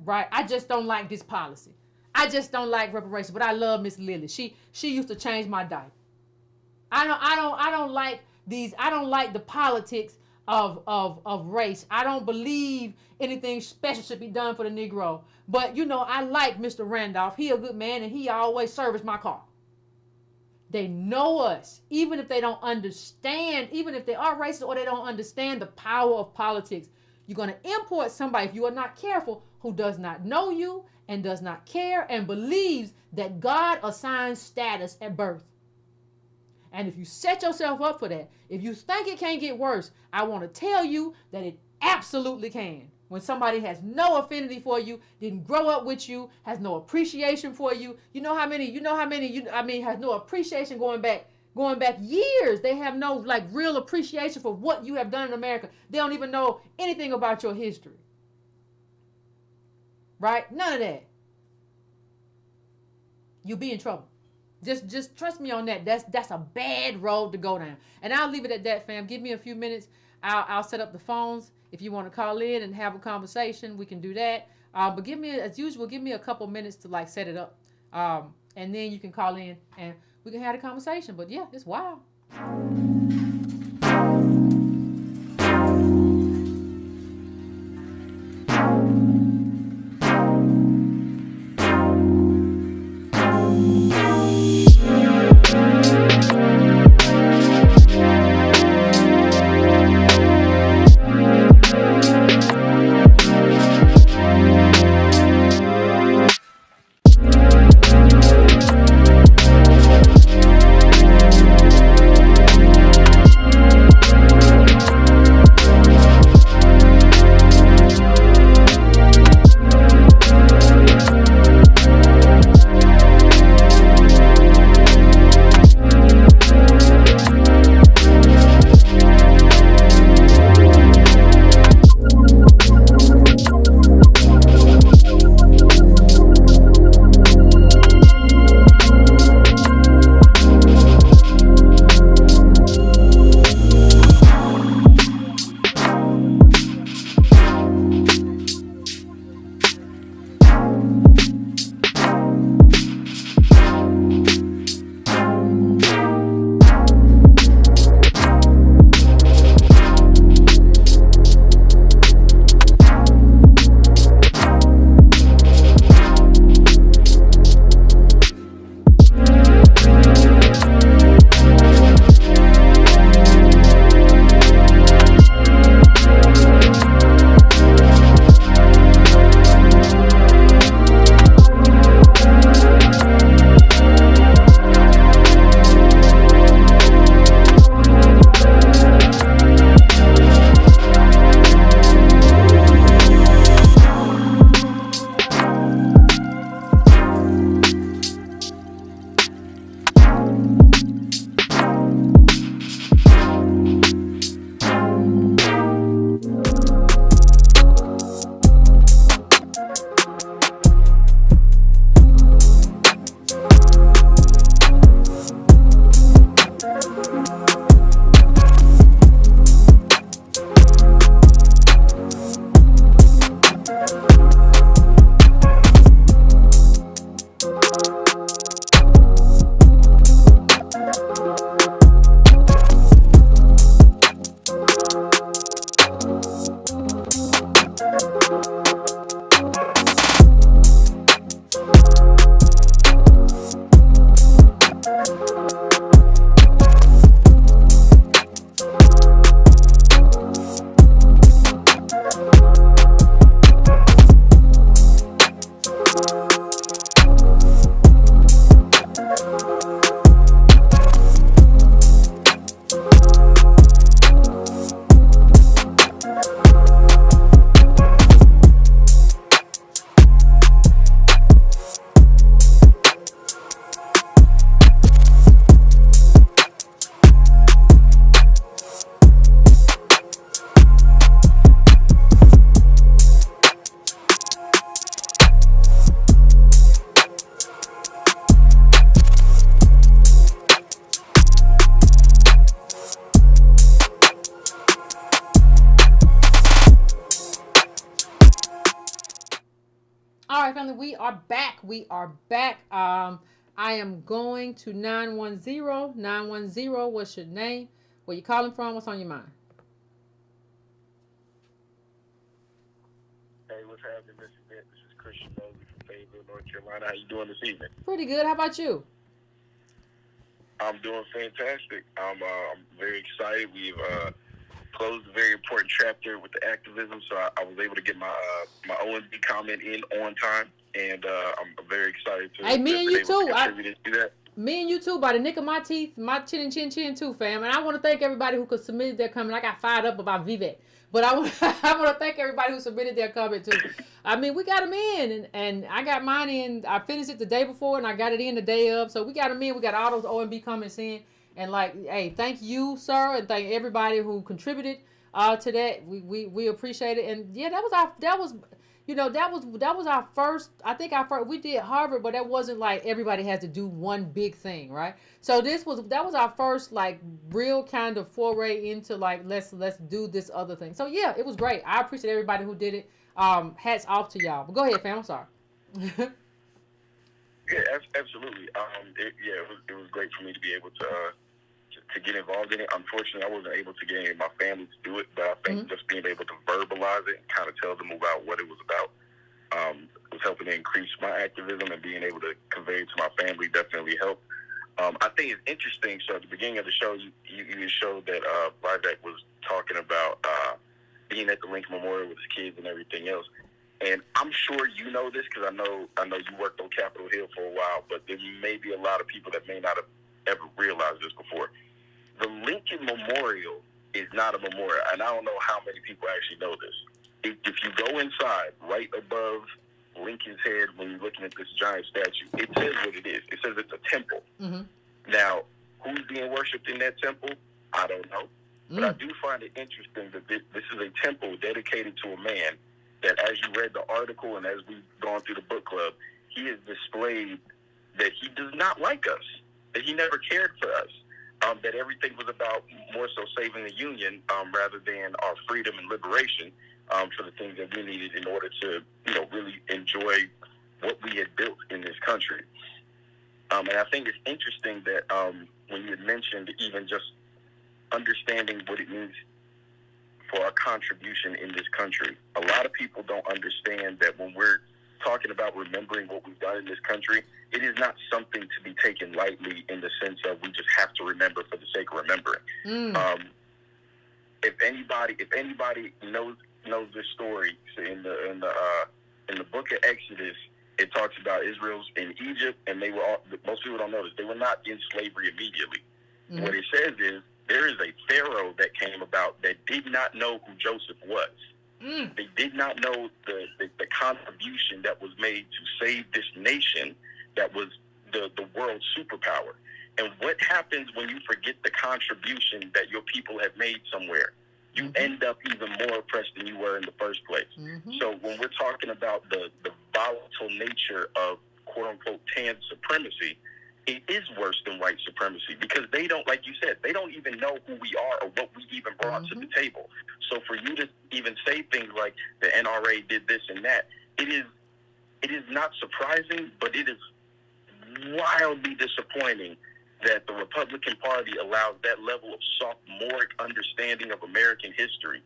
Speaker 1: Right? I just don't like this policy. I just don't like reparations, but I love Miss Lily. She used to change my diaper. I don't like the politics of race. I don't believe anything special should be done for the Negro. But, I like Mr. Randolph. He a good man, and he always serviced my car. They know us, even if they don't understand, even if they are racist or they don't understand the power of politics. You're going to import somebody, if you are not careful, who does not know you and does not care and believes that God assigns status at birth. And if you set yourself up for that, if you think it can't get worse, I want to tell you that it absolutely can. When somebody has no affinity for you, didn't grow up with you, has no appreciation for you, has no appreciation going back going back years. They have no like real appreciation for what you have done in America. They don't even know anything about your history. Right? None of that. You'll be in trouble. Just trust me on that. That's a bad road to go down. And I'll leave it at that, fam. Give me a few minutes. I'll set up the phones. If you want to call in and have a conversation, we can do that. But give me, as usual, give me a couple minutes to like set it up. And then you can call in and we can have a conversation. But yeah, it's wild. All right, family, we are back. We are back. I am going to 910. 910, what's your name? Where you calling from? What's on your mind?
Speaker 2: Hey, what's happening, Miss Yvette? This is Christian Mosley from Fayetteville, North Carolina. How you doing this evening?
Speaker 1: Pretty good. How about you?
Speaker 2: I'm doing fantastic. I'm very excited. We've closed a very important chapter with the activism, so I was able to get my my OMB comment in on time, and I'm very excited to.
Speaker 1: Hey, me and you too.
Speaker 2: Do that.
Speaker 1: Me and you too, by the nick of my teeth, my chin too, fam. And I want to thank everybody who could submit their comment. I got fired up about Vivek, but I want to thank everybody who submitted their comment too. I mean, we got them in, and I got mine in. I finished it the day before, and I got it in the day of. So we got them in. We got all those OMB comments in, And like, hey, thank you, sir, and thank everybody who contributed to that. We appreciate it. And yeah, that was our first. I think our first, we did Harvard, but that wasn't like everybody has to do one big thing, right? So that was our first like real kind of foray into like let's do this other thing. So yeah, it was great. I appreciate everybody who did it. Hats off to y'all. But go ahead, fam. I'm sorry.
Speaker 2: Yeah, absolutely. It was great for me to be able to get involved in it. Unfortunately, I wasn't able to get any of my family to do it, but I think just being able to verbalize it and kind of tell them about what it was about was helping to increase my activism, and being able to convey it to my family definitely helped. I think it's interesting. So at the beginning of the show, you showed that Vivek was talking about being at the Lincoln Memorial with his kids and everything else. And I'm sure you know this because I know you worked on Capitol Hill for a while, but there may be a lot of people that may not have ever realized this before. The Lincoln Memorial is not a memorial, and I don't know how many people actually know this. If you go inside, right above Lincoln's head, when you're looking at this giant statue, it says what it is. It says it's a temple. Now, who's being worshipped in that temple? I don't know. But I do find it interesting that this is a temple dedicated to a man that, as you read the article and as we've gone through the book club, he has displayed that he does not like us, that he never cared for us, that everything was about more so saving the Union rather than our freedom and liberation for the things that we needed in order to, really enjoy what we had built in this country. And I think it's interesting that when you had mentioned even just understanding what it means for our contribution in this country. A lot of people don't understand that when we're talking about remembering what we've done in this country, it is not something to be taken lightly in the sense of we just have to remember for the sake of remembering. If anybody knows this story, in the book of Exodus, it talks about Israel's in Egypt, and most people don't know this, they were not in slavery immediately. What it says is, there is a Pharaoh that came about that did not know who Joseph was. They did not know the contribution that was made to save this nation that was the world's superpower. And what happens when you forget the contribution that your people have made somewhere? You end up even more oppressed than you were in the first place. So when we're talking about the volatile nature of quote-unquote tan supremacy, it is worse than white supremacy because they don't, like you said, they don't even know who we are or what we even brought to the table. So for you to even say things like the NRA did this and that, it is not surprising, but it is wildly disappointing that the Republican Party allows that level of sophomoric understanding of American history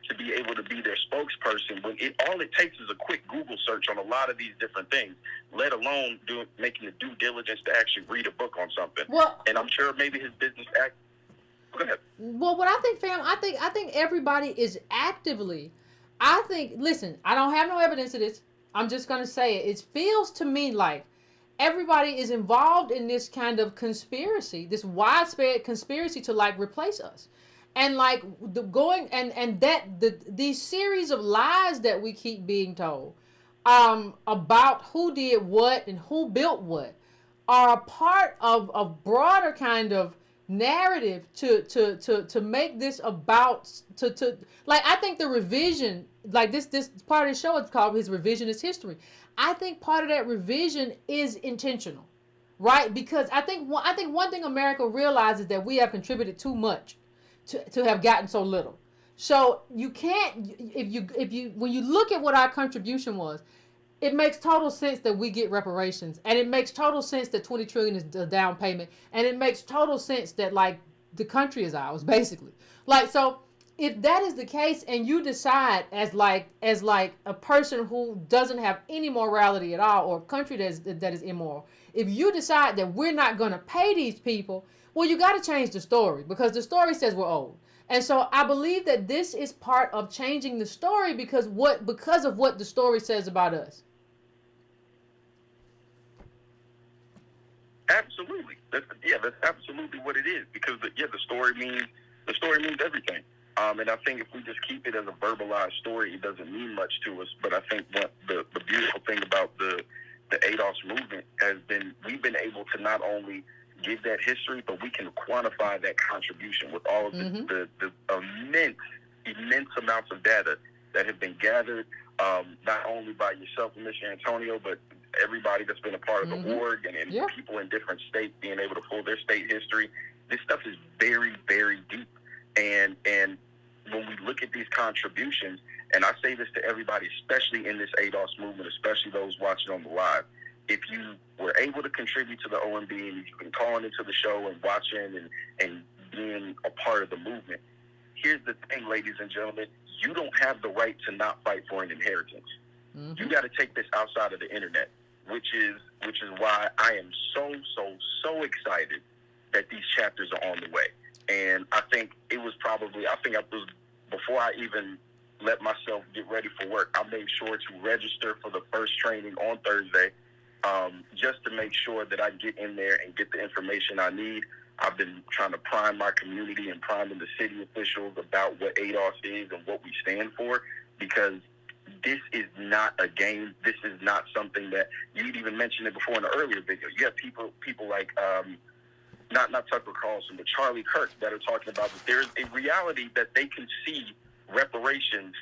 Speaker 2: to be able to be their spokesperson when all it takes is a quick Google search on a lot of these different things, let alone making the due diligence to actually read a book on something. Well, and I'm sure maybe his business act. Go ahead.
Speaker 1: Well, what I think, fam, I think everybody is actively. Listen, I don't have no evidence of this. I'm just gonna say it. It feels to me like everybody is involved in this kind of conspiracy, this widespread conspiracy to like replace us. And like these series of lies that we keep being told about who did what and who built what are a part of a broader kind of narrative to make this about to like I think the revision, like this part of the show is called his revisionist history. I think part of that revision is intentional, right? Because I think one thing America realizes that we have contributed too much to have gotten so little. So you can't, if you when you look at what our contribution was, it makes total sense that we get reparations, and it makes total sense that $20 trillion is a down payment, and it makes total sense that like the country is ours basically. Like, so if that is the case, and you decide as like a person who doesn't have any morality at all, or a country that is immoral, if you decide that we're not going to pay these people, well, you got to change the story, because the story says we're old. And so I believe that this is part of changing the story because of what the story says about us.
Speaker 2: Absolutely. That's absolutely what it is, because the story means everything. And I think if we just keep it as a verbalized story, it doesn't mean much to us. But I think what the beautiful thing about the ADOS movement has been, we've been able to not only give that history, but we can quantify that contribution with all of the immense amounts of data that have been gathered, not only by yourself and Mr. Antonio, but everybody that's been a part of the org and people in different states being able to pull their state history. This stuff is very, very deep. And when we look at these contributions, and I say this to everybody, especially in this ADOS movement, especially those watching on the live, if you were able to contribute to the OMB and you've been calling into the show and watching and being a part of the movement, here's the thing, ladies and gentlemen, you don't have the right to not fight for an inheritance. You got to take this outside of the internet, which is why I am so excited that these chapters are on the way. And I think it was before I even let myself get ready for work, I made sure to register for the first training on Thursday, just to make sure that I get in there and get the information I need. I've been trying to prime my community and priming the city officials about what ADOS is and what we stand for, because this is not a game. This is not something that you'd even mentioned it before in the earlier video. You have people like not Tucker Carlson, but Charlie Kirk that are talking about that there's a reality that they can see reparations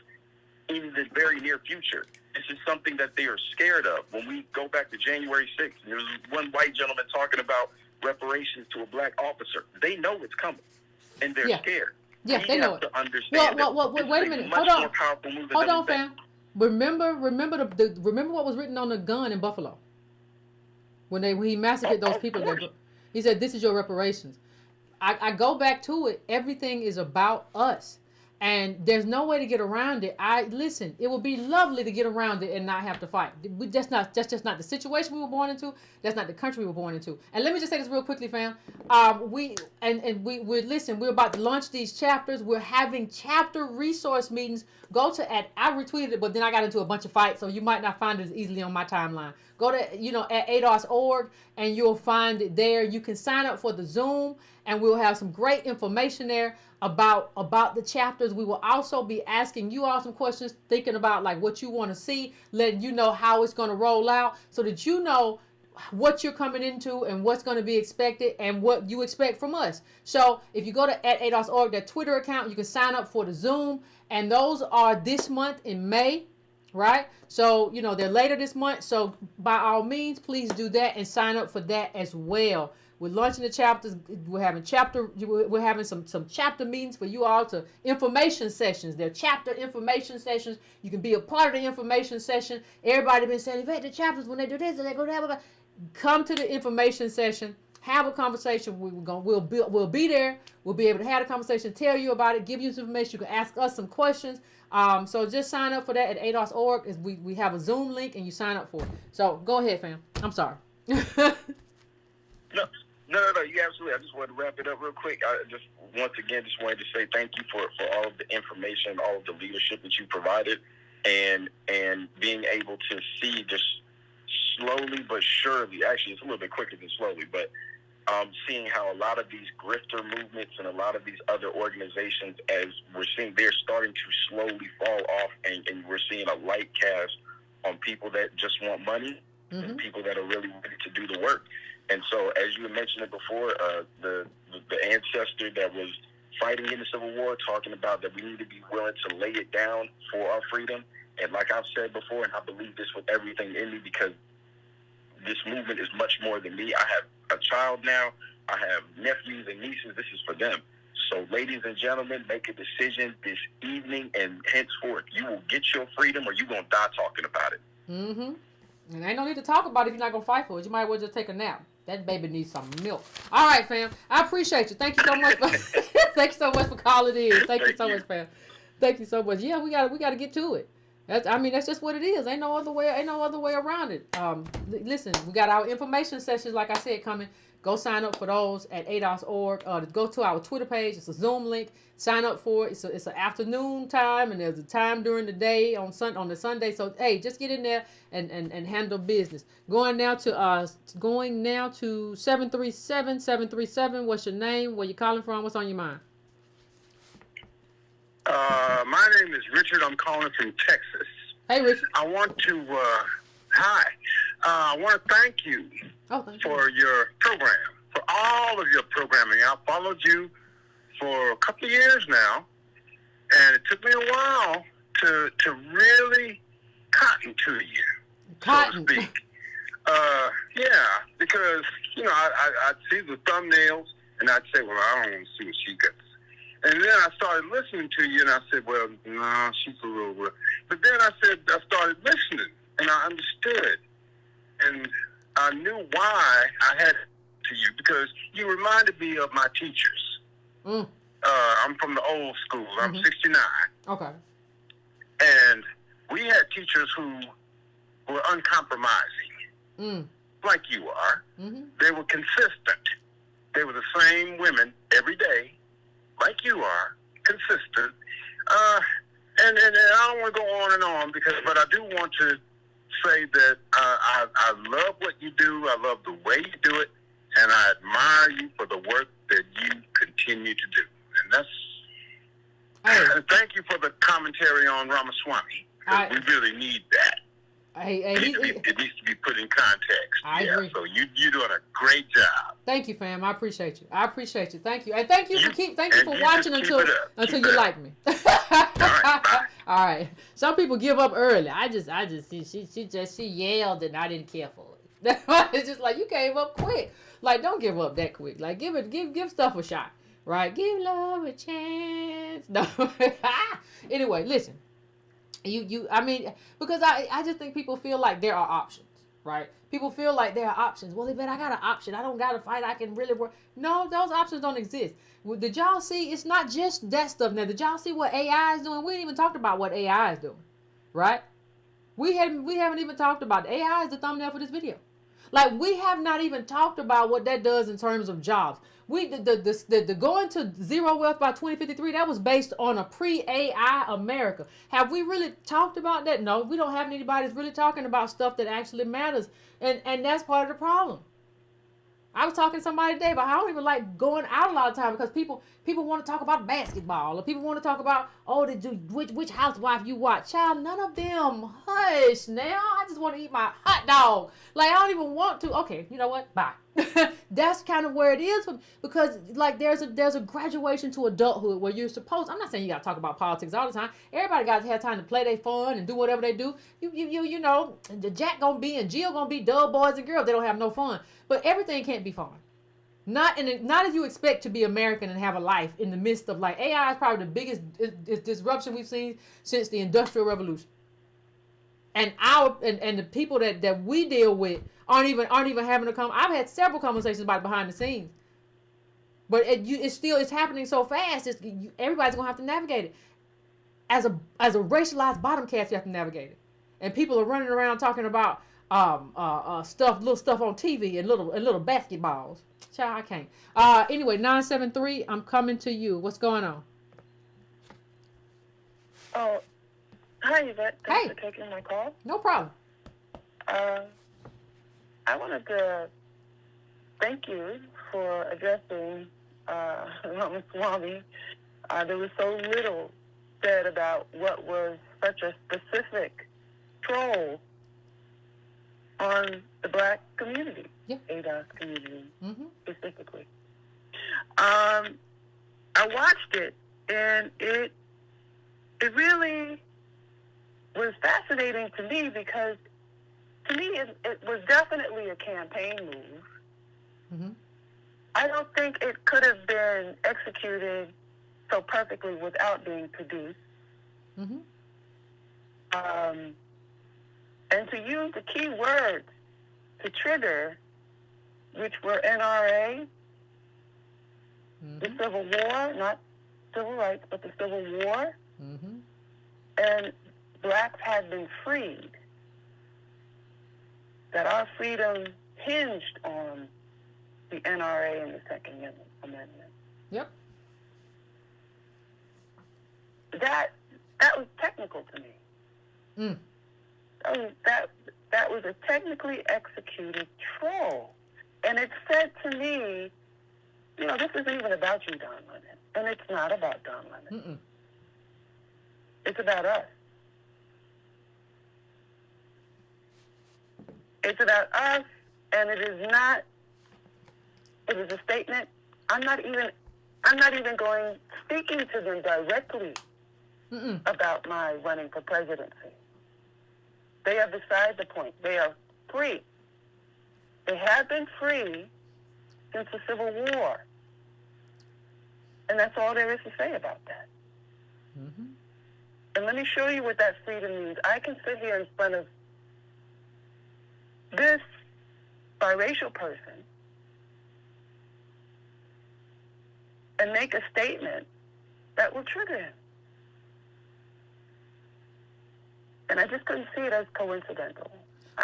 Speaker 2: in the very near future. This is something that they are scared of. When we go back to January 6th, there was one white gentleman talking about reparations to a black officer. They know it's coming, and they're scared.
Speaker 1: Yeah, they know it.
Speaker 2: To understand
Speaker 1: wait a minute. Hold on, fam. Remember what was written on the gun in Buffalo when he massacred those people. He said, "This is your reparations." I go back to it. Everything is about us. And there's no way to get around it. Listen, it would be lovely to get around it and not have to fight. That's just not the situation we were born into. That's not the country we were born into. And let me just say this real quickly, fam. We're about to launch these chapters. We're having chapter resource meetings. Go to I retweeted it, but then I got into a bunch of fights, so you might not find it as easily on my timeline. Go to at ADOS.org and you'll find it there. You can sign up for the Zoom, and we'll have some great information there about the chapters. We will also be asking you all some questions, thinking about like what you want to see, letting you know how it's going to roll out, so that you know what you're coming into and what's going to be expected and what you expect from us. So if you go to @ADOS.org, that Twitter account, you can sign up for the Zoom, and those are this month in May, right? So they're later this month, so by all means please do that and sign up for that as well. We're launching the chapters. We're having some chapter meetings for you all, to information sessions. They're chapter information sessions. You can be a part of the information session. Everybody been saying, Yvette, the chapters, when they do this, they go to come to the information session, have a conversation. We'll be there. We'll be able to have a conversation, tell you about it, give you some information. You can ask us some questions. So just sign up for that at ADOS.org. We have a Zoom link and you sign up for it. So go ahead, fam. I'm sorry.
Speaker 2: No, you absolutely. I just wanted to wrap it up real quick. I just wanted to say thank you for all of the information, all of the leadership that you provided, and being able to see just slowly but surely, actually it's a little bit quicker than slowly, but seeing how a lot of these grifter movements and a lot of these other organizations, as we're seeing, they're starting to slowly fall off, and we're seeing a light cast on people that just want money and people that are really ready to do the work. And so, as you mentioned it before, the ancestor that was fighting in the Civil War, talking about that we need to be willing to lay it down for our freedom. And like I've said before, and I believe this with everything in me, because this movement is much more than me. I have a child now. I have nephews and nieces. This is for them. So, ladies and gentlemen, make a decision this evening, and henceforth, you will get your freedom, or you're going to die talking about it.
Speaker 1: And ain't no need to talk about it if you're not going to fight for it. You might as well just take a nap. That baby needs some milk. All right, fam. I appreciate you. Thank you so much. Thank you so much for calling in. Thank you so much, fam. Thank you so much. Yeah, we got to get to it. That's just what it is. Ain't no other way around it. Listen, we got our information sessions, like I said, coming. Go sign up for those at ADOS.org. Go to our Twitter page. It's a Zoom link. Sign up for it. It's an afternoon time, and there's a time during the day on the Sunday. So hey, just get in there and handle business. Going now to 737. What's your name? Where you calling from? What's on your mind?
Speaker 3: My name is Richard. I'm calling from Texas.
Speaker 1: Hey, Richard.
Speaker 3: I want to I want to thank you for your program, for all of your programming. I followed you for a couple of years now, and it took me a while to really cotton to you, so to speak. Yeah, because, I'd see the thumbnails, and I'd say, well, I don't want to see what she gets. And then I started listening to you, and I said, well, no, she's a little rough. But then I started listening, and I understood. And I knew why I had to you, because you reminded me of my teachers. I'm from the old school. I'm 69.
Speaker 1: Okay.
Speaker 3: And we had teachers who were uncompromising, like you are. They were consistent. They were the same women every day, like you are, consistent. And I don't want to go on and on, but I do want to say that I love what you do. I love the way you do it, and I admire you for the work that you continue to do. And that's thank you for the commentary on Ramaswamy. We really need that. It needs to be put in context.
Speaker 1: I agree.
Speaker 3: So you're doing a great job.
Speaker 1: Thank you, fam. I appreciate you. Thank you, and thank you for watching until you like me.
Speaker 3: All right, bye.
Speaker 1: All right. Some people give up early. I just she yelled and I didn't care for it. It's just like you gave up quick. Like don't give up that quick. Like give stuff a shot. Right? Give love a chance. No. Anyway, listen. I mean, because I just think people feel like there are options, right? People feel like there are options. Well, Yvette, I got an option. I don't got to fight. I can really work. No, those options don't exist. Did y'all see? It's not just that stuff now. Did y'all see what AI is doing? We ain't even talked about what AI is doing, right? We haven't even talked about it. AI is the thumbnail for this video. Like, we have not even talked about what that does in terms of jobs. The going to zero wealth by 2053, that was based on a pre-AI America. Have we really talked about that? No, we don't have anybody that's really talking about stuff that actually matters. And that's part of the problem. I was talking to somebody today about how I don't even like going out a lot of time because people want to talk about basketball or people want to talk about, which housewife you watch. Child, none of them. Hush now. I just want to eat my hot dog. Like, I don't even want to. Okay, you know what? Bye. That's kind of where it is because like there's a graduation to adulthood where you're supposed, I'm not saying you got to talk about politics all the time. Everybody got to have time to play their fun and do whatever they do. You know, the Jack gonna be and Jill gonna be dull boys and girls. They don't have no fun. But everything can't be fun. Not if you expect to be American and have a life in the midst of like AI is probably the biggest disruption we've seen since the Industrial Revolution. And the people that we deal with aren't even having to come. I've had several conversations about it behind the scenes, but it's happening so fast. Everybody's gonna have to navigate it. As a racialized bottom caste, you have to navigate it. And people are running around talking about little stuff on TV and little basketballs. Child, I can't. Anyway, 973, I'm coming to you. What's going on?
Speaker 4: Oh, hi, Yvette. Thanks
Speaker 1: Hey.
Speaker 4: for taking my call.
Speaker 1: No problem.
Speaker 4: I wanted to thank you for addressing Ramaswamy. There was so little said about what was such a specific troll on the black community, ADOS community specifically. I watched it, and it really was fascinating to me because to me it was definitely a campaign move. I don't think it could have been executed so perfectly without being produced. And to use the key words to trigger, which were NRA, the Civil War, not civil rights, but the Civil War, and blacks had been freed, that our freedom hinged on the NRA and the Second Amendment.
Speaker 1: Yep.
Speaker 4: That was technical to me. That was a technically executed troll. And it said to me, this isn't even about you, Don Lemon. And it's not about Don Lemon. It's about us. It's about us, and it is not It was a statement. I'm not even speaking to them directly about my running for presidency. They are beside the point. They are free. They have been free since the Civil War. And that's all there is to say about that.
Speaker 1: Mm-hmm.
Speaker 4: And let me show you what that freedom means. I can sit here in front of this biracial person and make a statement that will trigger him. And I just couldn't see it as coincidental.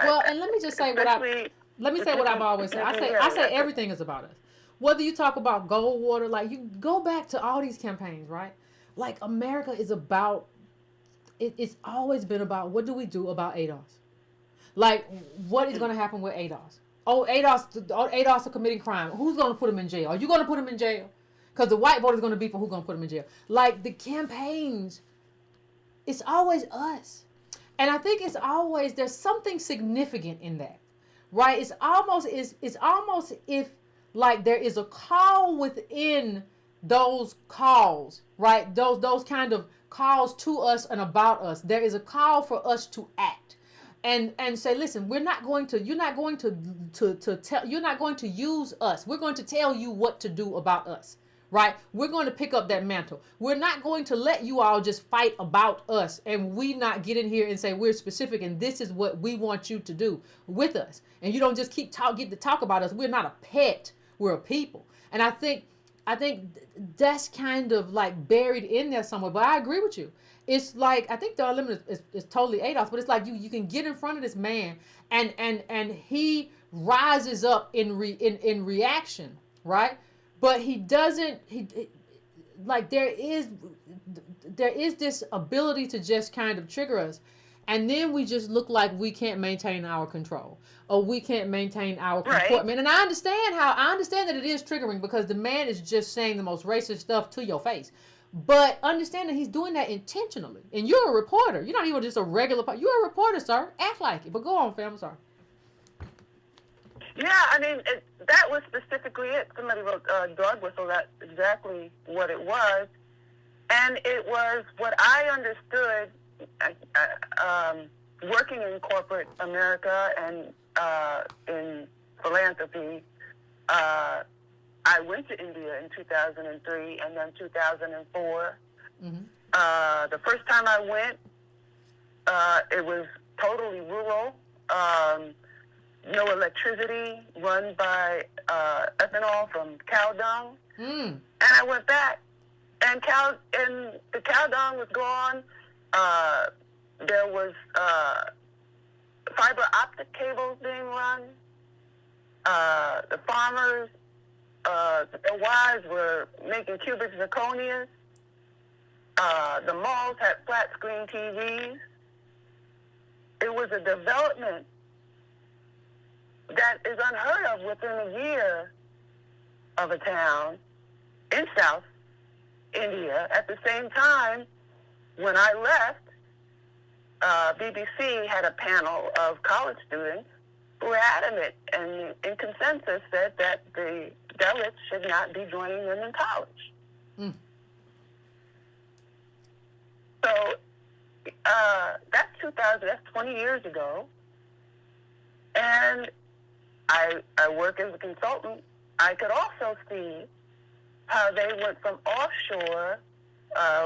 Speaker 1: Well, and let me just say what I've always said. I say everything is about us. Whether you talk about Goldwater, like you go back to all these campaigns, right? Like America is about, it's always been about what do we do about ADOS? Like what is going to happen with ADOS? Oh, ADOS are committing crime. Who's going to put them in jail? Are you going to put them in jail? Because the white vote is going to be for who's going to put them in jail. Like the campaigns, it's always us. And I think it's always, there's something significant in that, right? It's almost if like there is a call within those calls, right? Those kind of calls to us and about us. There is a call for us to act and say, listen, you're not going to use us. We're going to tell you what to do about us. Right? We're going to pick up that mantle. We're not going to let you all just fight about us and we not get in here and say we're specific and this is what we want you to do with us. And you don't just get to talk about us. We're not a pet. We're a people. And I think that's kind of like buried in there somewhere. But I agree with you. It's like, I think the limit is totally ADOS, but it's like you can get in front of this man and he rises up in reaction, right? But he doesn't, like there is this ability to just kind of trigger us. And then we just look like we can't maintain our control or we can't maintain our comportment. And I understand that it is triggering because the man is just saying the most racist stuff to your face. But understand that he's doing that intentionally. And you're a reporter. You're not even just a regular, you're a reporter, sir. Act like it. But go on, fam. I'm sorry.
Speaker 4: Yeah, I mean, that was specifically it. Somebody wrote dog whistle. That's exactly what it was. And it was what I understood working in corporate America and in philanthropy. I went to India in 2003 and then 2004. Mm-hmm. The first time I went, it was totally rural. No electricity, run by ethanol from cow dung. And I went back, and the cow dung was gone. There was fiber optic cables being run. The farmers, their wives were making cubic zirconias. The malls had flat screen TVs. It was a development that is unheard of within a year of a town in South India. At the same time, when I left, BBC had a panel of college students who were adamant and in consensus said that the Dalits should not be joining them in college. So that's 2000, that's 20 years ago. And I work as a consultant. I could also see how they went from offshore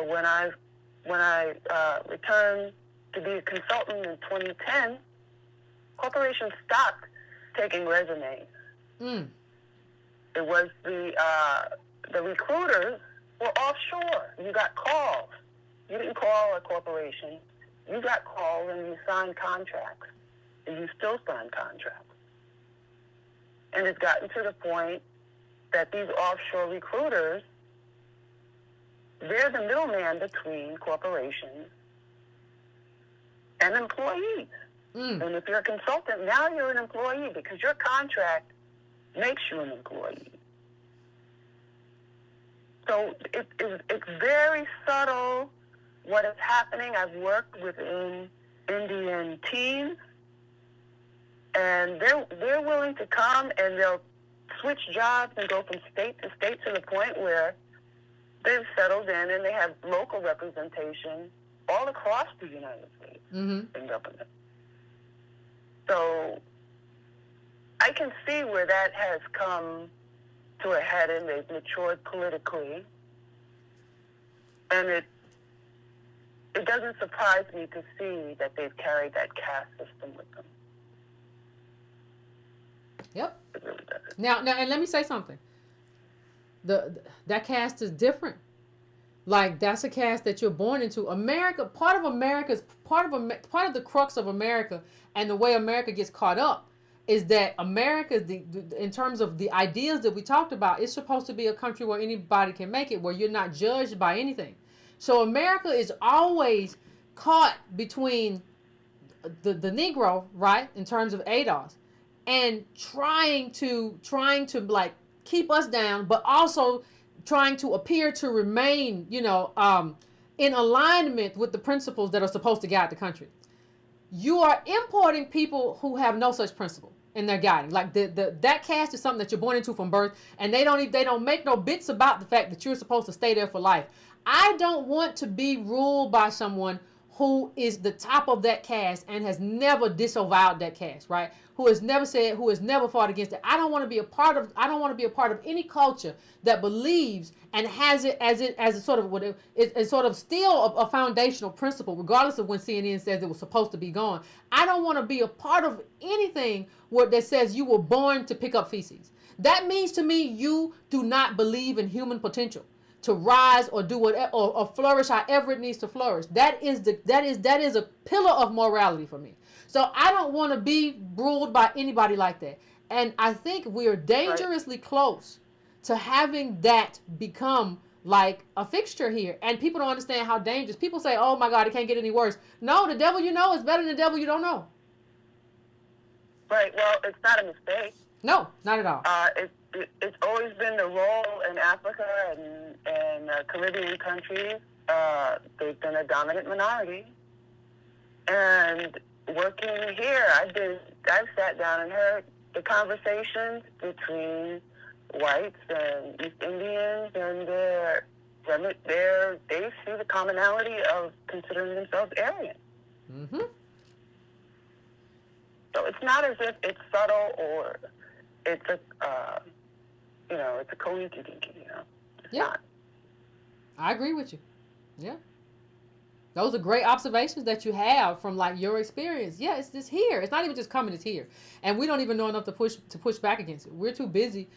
Speaker 4: when I returned to be a consultant in 2010. Corporations stopped taking resumes. It was the recruiters were offshore. You got calls. You didn't call a corporation. You got calls and you signed contracts. And you still sign contracts. And it's gotten to the point that these offshore recruiters, they're the middleman between corporations and employees. And if you're a consultant, now you're an employee because your contract makes you an employee. So it's very subtle what is happening. I've worked within Indian teams, and they're willing to come and they'll switch jobs and go from state to state to the point where they've settled in and they have local representation all across the United States in government. So I can see where that has come to a head and they've matured politically. And it doesn't surprise me to see that they've carried that caste system with them.
Speaker 1: Yep.
Speaker 4: It really doesn't.
Speaker 1: Now, and let me say something. That caste is different. Like, that's a caste that you're born into. America, part of the crux of America and the way America gets caught up is that America, in terms of the ideas that we talked about, it's supposed to be a country where anybody can make it, where you're not judged by anything. So America is always caught between the Negro, right, in terms of ADOS, and trying to like keep us down, but also trying to appear to remain, in alignment with the principles that are supposed to guide the country. You are importing people who have no such principle in their guiding. Like that caste is something that you're born into from birth, and they don't make no bits about the fact that you're supposed to stay there for life. I don't want to be ruled by someone who is the top of that caste and has never disavowed that caste, right? Who has never fought against it. I don't want to be a part of any culture that believes and has it as a sort of it's sort of still a foundational principle, regardless of when CNN says it was supposed to be gone. I don't want to be a part of anything that says you were born to pick up feces. That means to me you do not believe in human potential to rise or do whatever or flourish however it needs to flourish. That is a pillar of morality for me. So I don't want to be ruled by anybody like that. And I think we are dangerously close to having that become like a fixture here. And people don't understand how dangerous. People say, oh my God, it can't get any worse. No, the devil you know is better than the devil you don't know.
Speaker 4: Right. Well, it's not a mistake.
Speaker 1: No, not at all.
Speaker 4: It's always been the role in Africa and Caribbean countries. They've been a dominant minority. And working here, I've sat down and heard the conversations between whites and East Indians, and they see the commonality of considering themselves Aryan.
Speaker 1: Mm-hmm.
Speaker 4: So it's not as if it's subtle or it's it's a coinky-dinky, It's not.
Speaker 1: I agree with you. Yeah. Those are great observations that you have from like your experience. Yeah, it's just here. It's not even just coming, it's here. And we don't even know enough to push back against it. We're too busy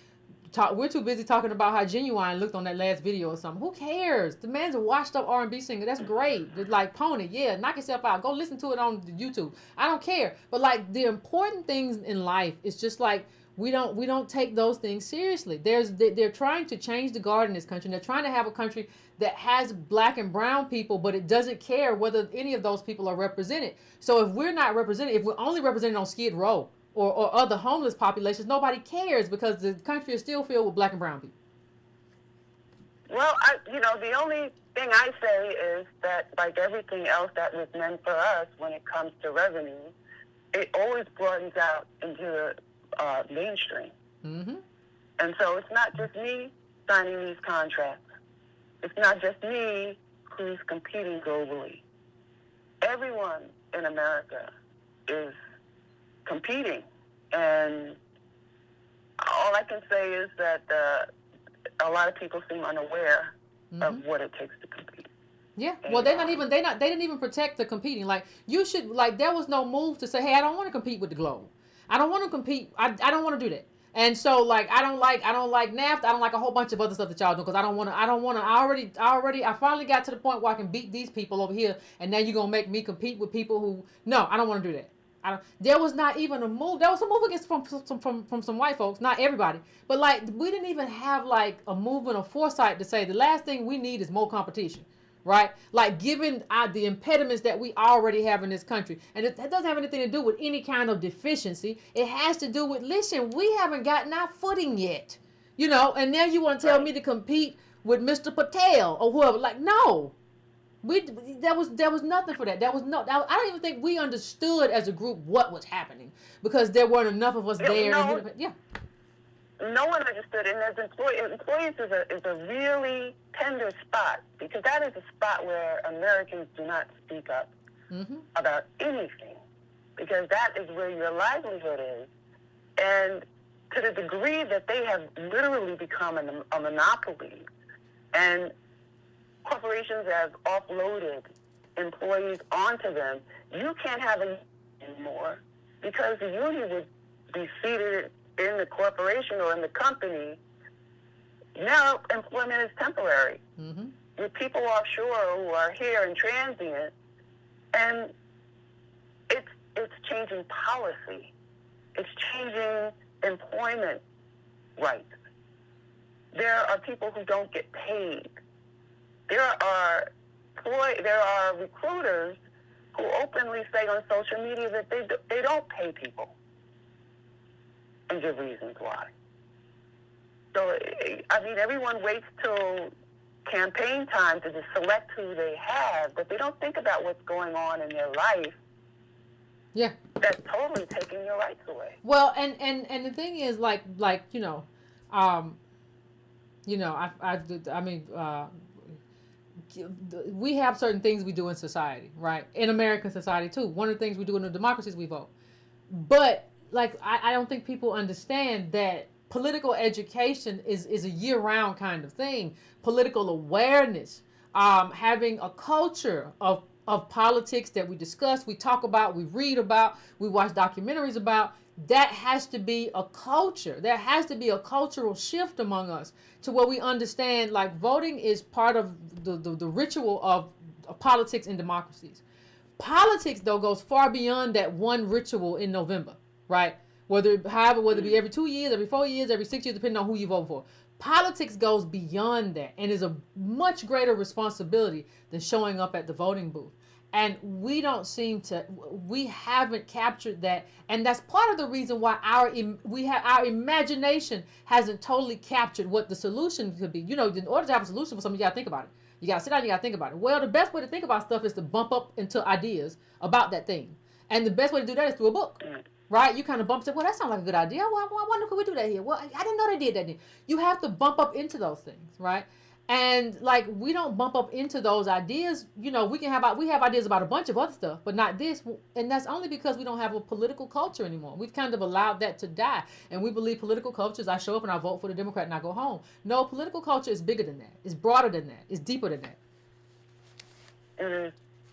Speaker 1: talking about how Genuine looked on that last video or something. Who cares? The man's a washed up R&B singer. That's great. It's like Pony. Yeah, knock yourself out. Go listen to it on YouTube. I don't care. But like the important things in life is just like we don't take those things seriously. They're trying to change the guard in this country. And they're trying to have a country that has black and brown people, but it doesn't care whether any of those people are represented. So if we're not represented, if we're only represented on Skid Row or other homeless populations, nobody cares because the country is still filled with black and brown people.
Speaker 4: Well, the only thing I say is that, like everything else that was meant for us when it comes to revenue, it always broadens out into the mainstream.
Speaker 1: Mm-hmm.
Speaker 4: And so it's not just me signing these contracts. It's not just me who's competing globally. Everyone in America is competing. And all I can say is that a lot of people seem unaware of what it takes to compete.
Speaker 1: Yeah. Well, they didn't even protect the competing. Like you should, like there was no move to say, hey, I don't want to compete with the globe. I don't want to compete. I don't want to do that. And so like I don't like NAFTA. I don't like a whole bunch of other stuff that y'all do because I finally got to the point where I can beat these people over here, and now you're gonna make me compete with people who I don't want to do that. There was not even a move. There was a move against from some white folks, not everybody, but like we didn't even have like a movement of foresight to say the last thing we need is more competition. Right? Like given the impediments that we already have in this country. And that doesn't have anything to do with any kind of deficiency. It has to do with, listen, we haven't gotten our footing yet. And now you want to tell me to compete with Mr. Patel or whoever. Like, no. There was nothing for that. I don't even think we understood as a group what was happening because there weren't enough of us there.
Speaker 4: No, no one understood. And as employees is a really tender spot, because that is a spot where Americans do not speak up about anything, because that is where your livelihood is. And to the degree that they have literally become a monopoly, and corporations have offloaded employees onto them, you can't have a union anymore, because the union would be seated in the corporation or in the company. Now employment is temporary with people offshore who are here and transient, and it's changing policy. It's changing employment rights. There are people who don't get paid. There are recruiters who openly say on social media that they don't pay people and give reasons why. So, I mean, everyone waits till campaign time to just select who they have, but they don't think about what's going on in their life.
Speaker 1: Yeah.
Speaker 4: That's totally taking your rights away.
Speaker 1: Well, and the thing is, like we have certain things we do in society, right? In American society too. One of the things we do in the democracies, we vote. But like, I don't think people understand that political education is a year-round kind of thing. Political awareness, having a culture of politics that we discuss, we talk about, we read about, we watch documentaries about. That has to be a culture. There has to be a cultural shift among us to where we understand, like, voting is part of the ritual of politics in democracies. Politics, though, goes far beyond that one ritual in November, right? Whether it be every 2 years, every 4 years, every 6 years, depending on who you vote for. Politics goes beyond that and is a much greater responsibility than showing up at the voting booth. And we haven't captured that. And that's part of the reason why our imagination hasn't totally captured what the solution could be. You know, in order to have a solution for something, you got to think about it. You got to sit down, you got to think about it. Well, the best way to think about stuff is to bump up into ideas about that thing. And the best way to do that is through a book. Right? You kind of bump and say, well, that sounds like a good idea. Well, I wonder, could we do that here? Well, I didn't know they did that. You have to bump up into those things, right? And like, we don't bump up into those ideas. You know, we have ideas about a bunch of other stuff, but not this. And that's only because we don't have a political culture anymore. We've kind of allowed that to die. And we believe political culture is I show up and I vote for the Democrat and I go home. No, political culture is bigger than that. It's broader than that. It's deeper than that.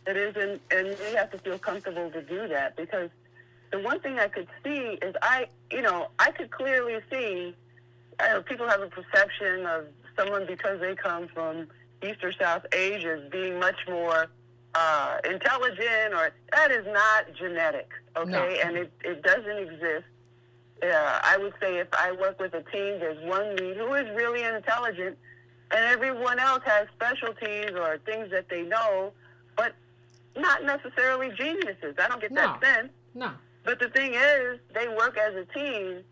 Speaker 4: It is, and we have to feel comfortable to do that, because the one thing I could see is I could clearly see people have a perception of someone because they come from East or South Asia as being much more intelligent, or that is not genetic, okay? No. And it doesn't exist. I would say if I work with a team, there's one lead who is really intelligent, and everyone else has specialties or things that they know, but not necessarily geniuses. I don't get that sense. No. But the thing is, they work as a team,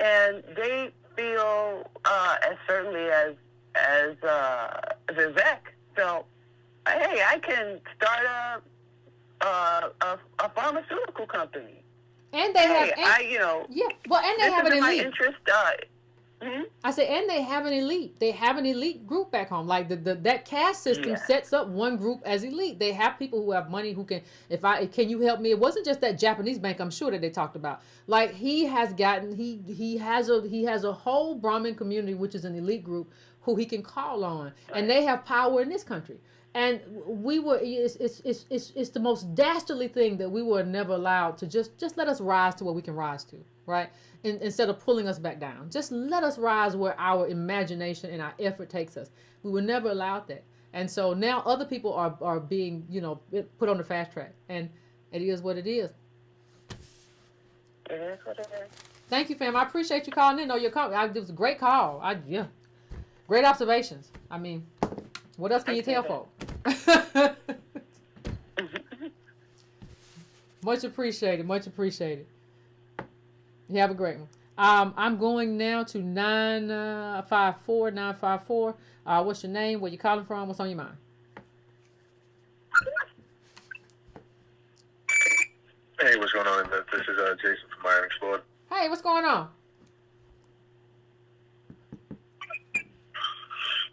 Speaker 4: and they feel, as certainly as Vivek felt, hey, I can start a pharmaceutical company. And they have,
Speaker 1: and they have an elite.
Speaker 4: My interest.
Speaker 1: I said, and they have an elite. They have an elite group back home. Like that caste system sets up one group as elite. They have people who have money who can. Can you help me? It wasn't just that Japanese bank. I'm sure that they talked about. Like he has a whole Brahmin community, which is an elite group who he can call on, and they have power in this country. And it's the most dastardly thing that we were never allowed to just let us rise to what we can rise to, right? Instead of pulling us back down. Just let us rise where our imagination and our effort takes us. We were never allowed that. And so now other people are being, put on the fast track. And it is what it is.
Speaker 4: It is what it is.
Speaker 1: Thank you, fam. I appreciate you calling in. No, your call. It was a great call. Great observations. I mean, what else can you tell folks? Much appreciated. Much appreciated. You have a great one. I'm going now to 954. What's your name? Where you calling from? What's on your mind?
Speaker 3: Hey, what's going on? This is Jason from Miami, Florida.
Speaker 1: Hey, what's going on?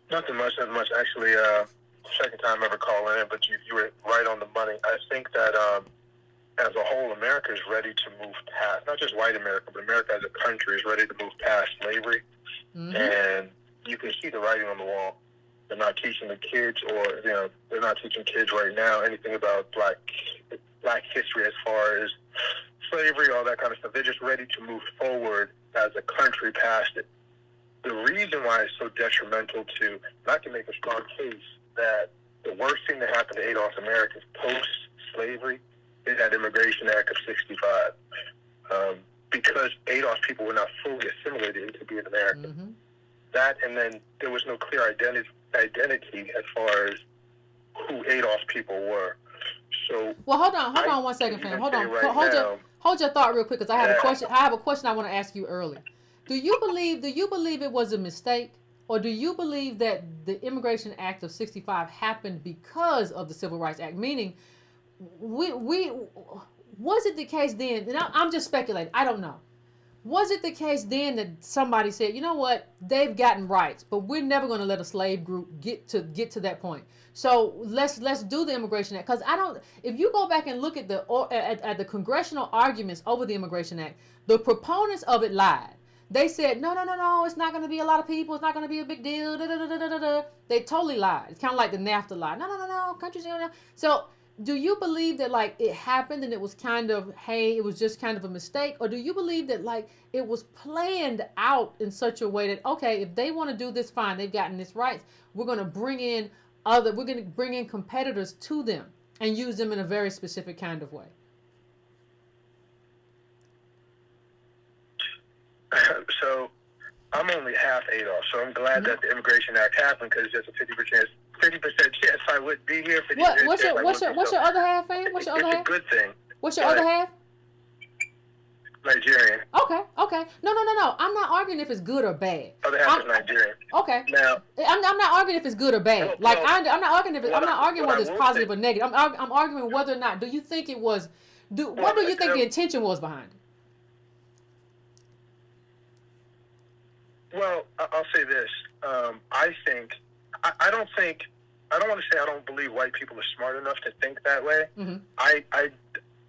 Speaker 3: Nothing much. Actually, second time ever calling in, but you were right on the money. I think that as a whole, America is ready to move past, not just white America, but America as a country is ready to move past slavery. And you can see the writing on the wall. They're not teaching the kids, or they're not teaching kids right now anything about black history as far as slavery, all that kind of stuff. They're just ready to move forward as a country past it. The reason why it's so detrimental to, not to make a strong case, that the worst thing that happened to Adolf Americans post-slavery is that Immigration Act of 65. Because Adolf people were not fully assimilated into being American. That, and then there was no clear identity as far as who Adolf people were. So,
Speaker 1: well, hold on 1 second, fam. Hold on, hold your thought real quick, because I have a question. I have a question I want to ask you early. Do you believe it was a mistake, or do you believe that the Immigration Act of 65 happened because of the Civil Rights Act? Meaning, was it the case then? And I'm just speculating. I don't know. Was it the case then that somebody said, you know what, they've gotten rights, but we're never going to let a slave group get to that point. So let's do the Immigration Act, because if you go back and look at the congressional arguments over the Immigration Act, the proponents of it lied. They said, no, it's not going to be a lot of people. It's not going to be a big deal. They totally lied. It's kind of like the NAFTA lie. No, countries. So do you believe that it happened and it was kind of, hey, it was just kind of a mistake? Or do you believe that it was planned out in such a way that, okay, if they want to do this, fine, they've gotten this rights. We're going to bring in competitors to them and use them in a very specific kind of way.
Speaker 3: So I'm only half Adolf, so I'm glad that the Immigration Act happened, because there's a 50% chance I would be here.
Speaker 1: What's your other half, fam? What's your other half?
Speaker 3: It's a good thing.
Speaker 1: What's your other half?
Speaker 3: Nigerian.
Speaker 1: Okay. No. I'm not arguing if it's good or bad.
Speaker 3: Other half is Nigerian.
Speaker 1: Okay.
Speaker 3: Now,
Speaker 1: I'm not arguing if it's good or bad. I'm not arguing whether it's positive or negative. I'm arguing whether or not. Do you think it was? What do you think the intention was behind it?
Speaker 3: Well, I'll say this. I don't want to say I don't believe white people are smart enough to think that way.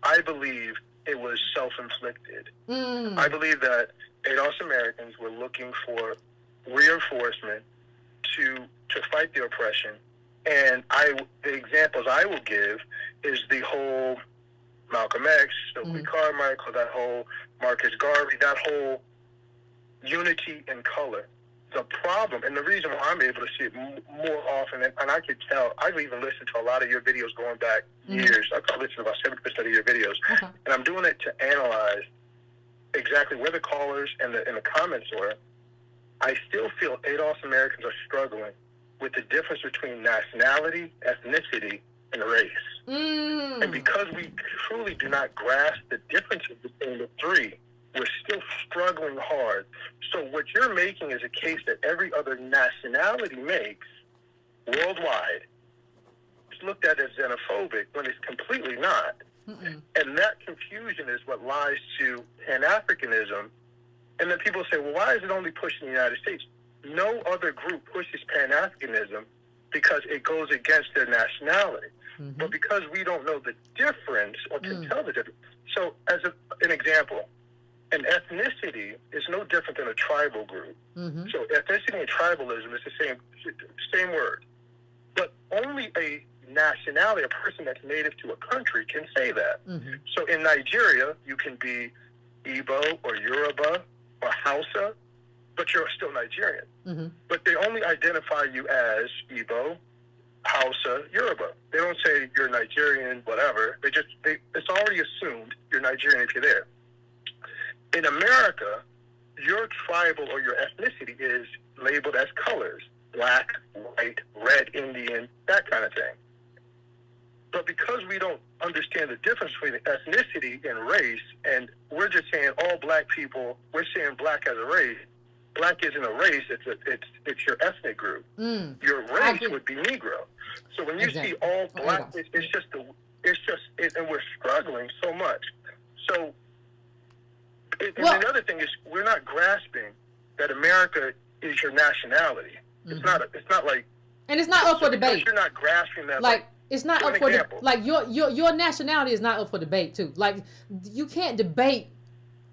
Speaker 3: I believe it was self-inflicted. I believe that Adolf Americans were looking for reinforcement to fight the oppression. And the examples I will give is the whole Malcolm X, Stokely Carmichael, that whole Marcus Garvey, that whole unity in color. The problem, and the reason why I'm able to see it more often, and I could tell, I've even listened to a lot of your videos going back years. I've listened to about 70% of your videos. And I'm doing it to analyze exactly where the callers and the comments were. I still feel Adolf Americans are struggling with the difference between nationality, ethnicity, and race. And because we truly do not grasp the differences between the three, we're still struggling hard. So what you're making is a case that every other nationality makes worldwide. It's looked at as xenophobic when it's completely not. And that confusion is what lies to Pan-Africanism. And then people say, well, why is it only pushed in the United States? No other group pushes Pan-Africanism because it goes against their nationality. But because we don't know the difference or can tell the difference. So as an example, an ethnicity is no different than a tribal group. So ethnicity and tribalism is the same word. But only a nationality, a person that's native to a country, can say that. So in Nigeria, you can be Igbo or Yoruba or Hausa, but you're still Nigerian. But they only identify you as Igbo, Hausa, Yoruba. They don't say you're Nigerian, whatever. It's already assumed you're Nigerian if you're there. In America, your tribal or your ethnicity is labeled as colors: black, white, red, Indian, that kind of thing. But because we don't understand the difference between ethnicity and race, and we're just saying all black people, we're saying black as a race. Black isn't a race; it's your ethnic group. Your race would be Negro. So when you see all black, and we're struggling so much. So. And another thing is, we're not grasping that America is your nationality. It's not like.
Speaker 1: And it's not up for debate.
Speaker 3: You're not grasping that.
Speaker 1: Like it's not up for like your nationality is not up for debate too. Like you can't debate.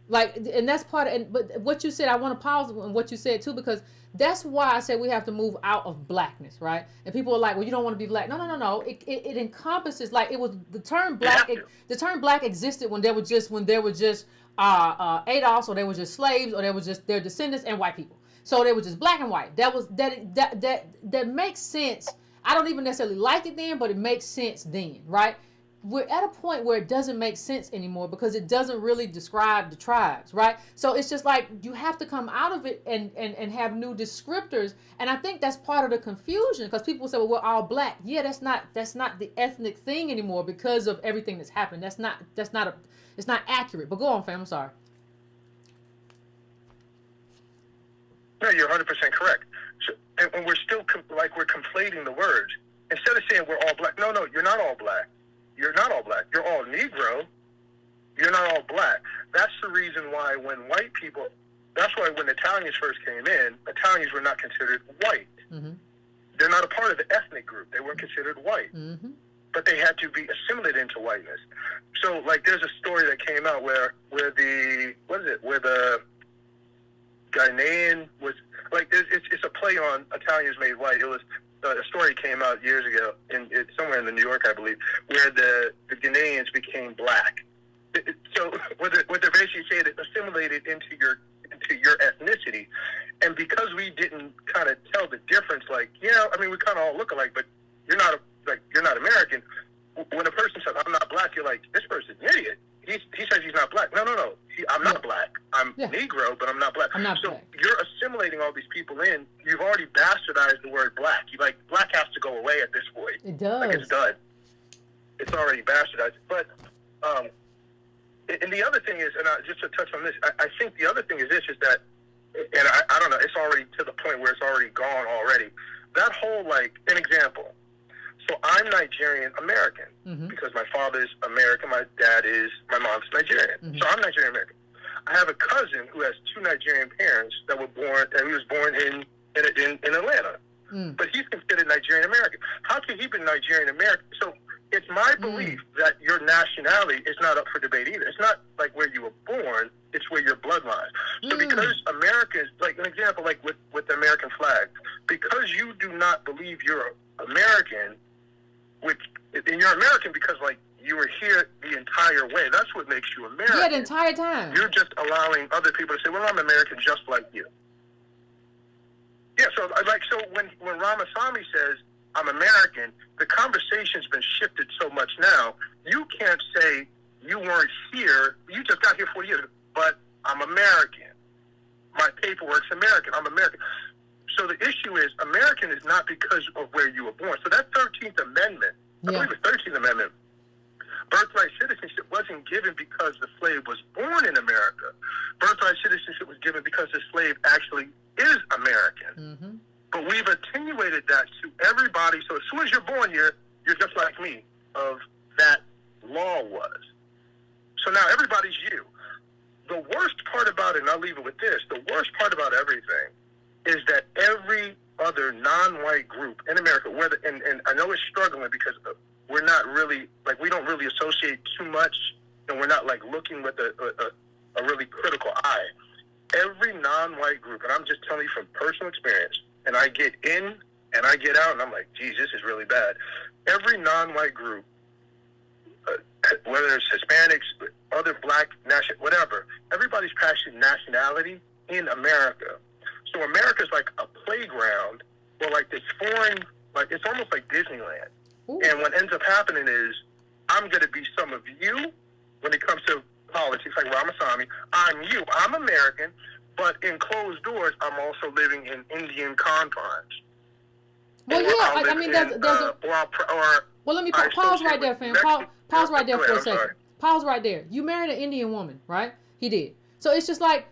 Speaker 1: Like, and that's part of, but what you said, I want to pause on what you said too, because that's why I said we have to move out of blackness, right? And people are like, well, you don't want to be black. No. It encompasses, like, it was the term black. The term black existed when there were just Adolfs, or they were just slaves, or they were just their descendants and white people. So they were just black and white. That makes sense. I don't even necessarily like it then, but it makes sense then, right? We're at a point where it doesn't make sense anymore because it doesn't really describe the tribes, right? So it's just like you have to come out of it and have new descriptors. And I think that's part of the confusion, because people say, well, we're all black. Yeah, that's not the ethnic thing anymore because of everything that's happened. It's not accurate. But go on, fam. I'm sorry.
Speaker 3: No, you're 100% correct. So, and we're still we're conflating the words. Instead of saying we're all black, no, you're not all black. You're not all black. You're all Negro. You're not all black. That's the reason why when Italians first came in, Italians were not considered white. Mm-hmm. They're not a part of the ethnic group. They weren't considered white. Mm-hmm. But they had to be assimilated into whiteness. So, like, there's a story that came out where the Ghanaian was, like, it's a play on Italians made white. It was, a story came out years ago, it's somewhere in New York, I believe, where the Ghanaians became black. So what they're basically saying, it assimilated into your ethnicity, and because we didn't kind of tell the difference, like, yeah, I mean, we kind of all look alike, but you're not American. When a person says I'm not black, you're like, this person's an idiot. He says he's not black. No. I'm not black. I'm Negro, but I'm not black. So you're assimilating all these people in. You've already bastardized the word black. Black has to go away at this point.
Speaker 1: It does.
Speaker 3: Like, it's done. It's already bastardized. But, and the other thing is, and just to touch on this, I think the other thing is this, is that, and I don't know, it's already to the point where it's already gone already. That whole, like, an example. So I'm Nigerian American, mm-hmm. because my father's American, my mom's Nigerian. Mm-hmm. So I'm Nigerian American. I have a cousin who has two Nigerian parents that he was born in Atlanta. Mm. But he's considered Nigerian American. How can he be Nigerian American? So it's my belief that your nationality is not up for debate either. It's not like where you were born, it's where your blood lies. So because America is, like an example, like with the American flag, because you do not believe you're American, and you're American because, like, you were here the entire way. That's what makes you American.
Speaker 1: Yeah, the entire time.
Speaker 3: You're just allowing other people to say, well, I'm American just like you. Yeah, so when Ramaswamy says, I'm American, the conversation's been shifted so much now, you can't say you weren't here, you just got here 4 years, but I'm American. My paperwork's American. I'm American. So the issue is, American is not because of where you were born. So that 13th Amendment, I believe it's 13th Amendment, birthright citizenship wasn't given because the slave was born in America. Birthright citizenship was given because the slave actually is American. Mm-hmm. But we've attenuated that to everybody. So as soon as you're born here, you're just like me, of that law was. So now everybody's you. The worst part about it, and I'll leave it with this, the worst part about everything is that every other non-white group in America, and I know it's struggling because we're not really, like, we don't really associate too much, and we're not, like, looking with a really critical eye. Every non-white group, and I'm just telling you from personal experience, and I get in and I get out, and I'm like, geez, this is really bad. Every non-white group, whether it's Hispanics, other black, whatever, everybody's passing nationality in America. So America's like a playground, or like this foreign, like, it's almost like Disneyland. Ooh. And what ends up happening is, I'm going to be some of you when it comes to politics, like Ramaswamy. I'm you. I'm American, but in closed doors, I'm also living in Indian confines.
Speaker 1: Well, yeah, I mean, there's a... Well, let me pause right there, fam. Pause right there for a second. Pause right there. You married an Indian woman, right? He did. So it's just like,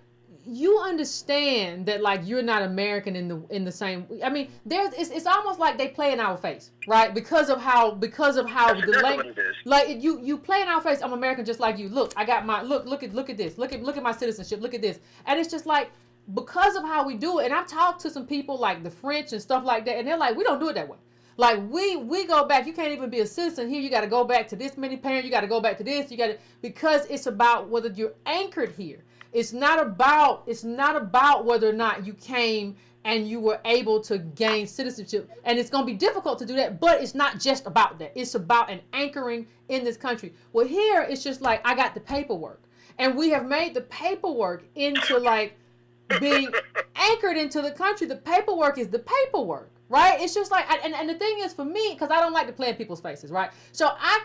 Speaker 1: you understand that, like, you're not American in the same. I mean, it's almost like they play in our face, right? Because of how the language, like, you play in our face. I'm American just like you. Look, I got my look at this. Look at my citizenship. Look at this. And it's just like, because of how we do it, and I've talked to some people like the French and stuff like that, and they're like, we don't do it that way. Like we go back. You can't even be a citizen here. You got to go back to this many parents. You got to go back to this. You got to, because it's about whether you're anchored here. It's not about whether or not you came and you were able to gain citizenship. And it's going to be difficult to do that, but it's not just about that. It's about an anchoring in this country. Well, here it's just like, I got the paperwork, and we have made the paperwork into like being anchored into the country. The paperwork is the paperwork. Right? It's just like, and the thing is for me, because I don't like to play in people's faces, right? So I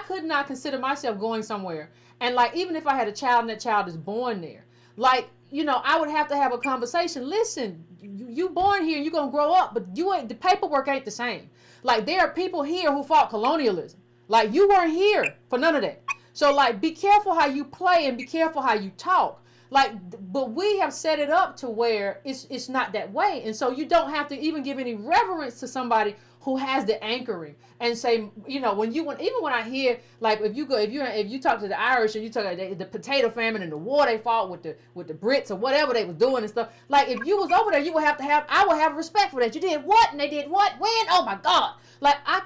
Speaker 1: could not consider myself going somewhere, and like, even if I had a child and that child is born there, like, you know, I would have to have a conversation. Listen, you born here and you're going to grow up, but the paperwork ain't the same. Like, there are people here who fought colonialism. Like, you weren't here for none of that. So like, be careful how you play and be careful how you talk. Like, but we have set it up to where it's not that way, and so you don't have to even give any reverence to somebody who has the anchoring and say, you know, even when I hear, like, if you talk to the Irish and you talk about the potato famine and the war they fought with the Brits or whatever they was doing and stuff, like, if you was over there, I would have respect for that. You did what and they did what when? Oh my God! Like, I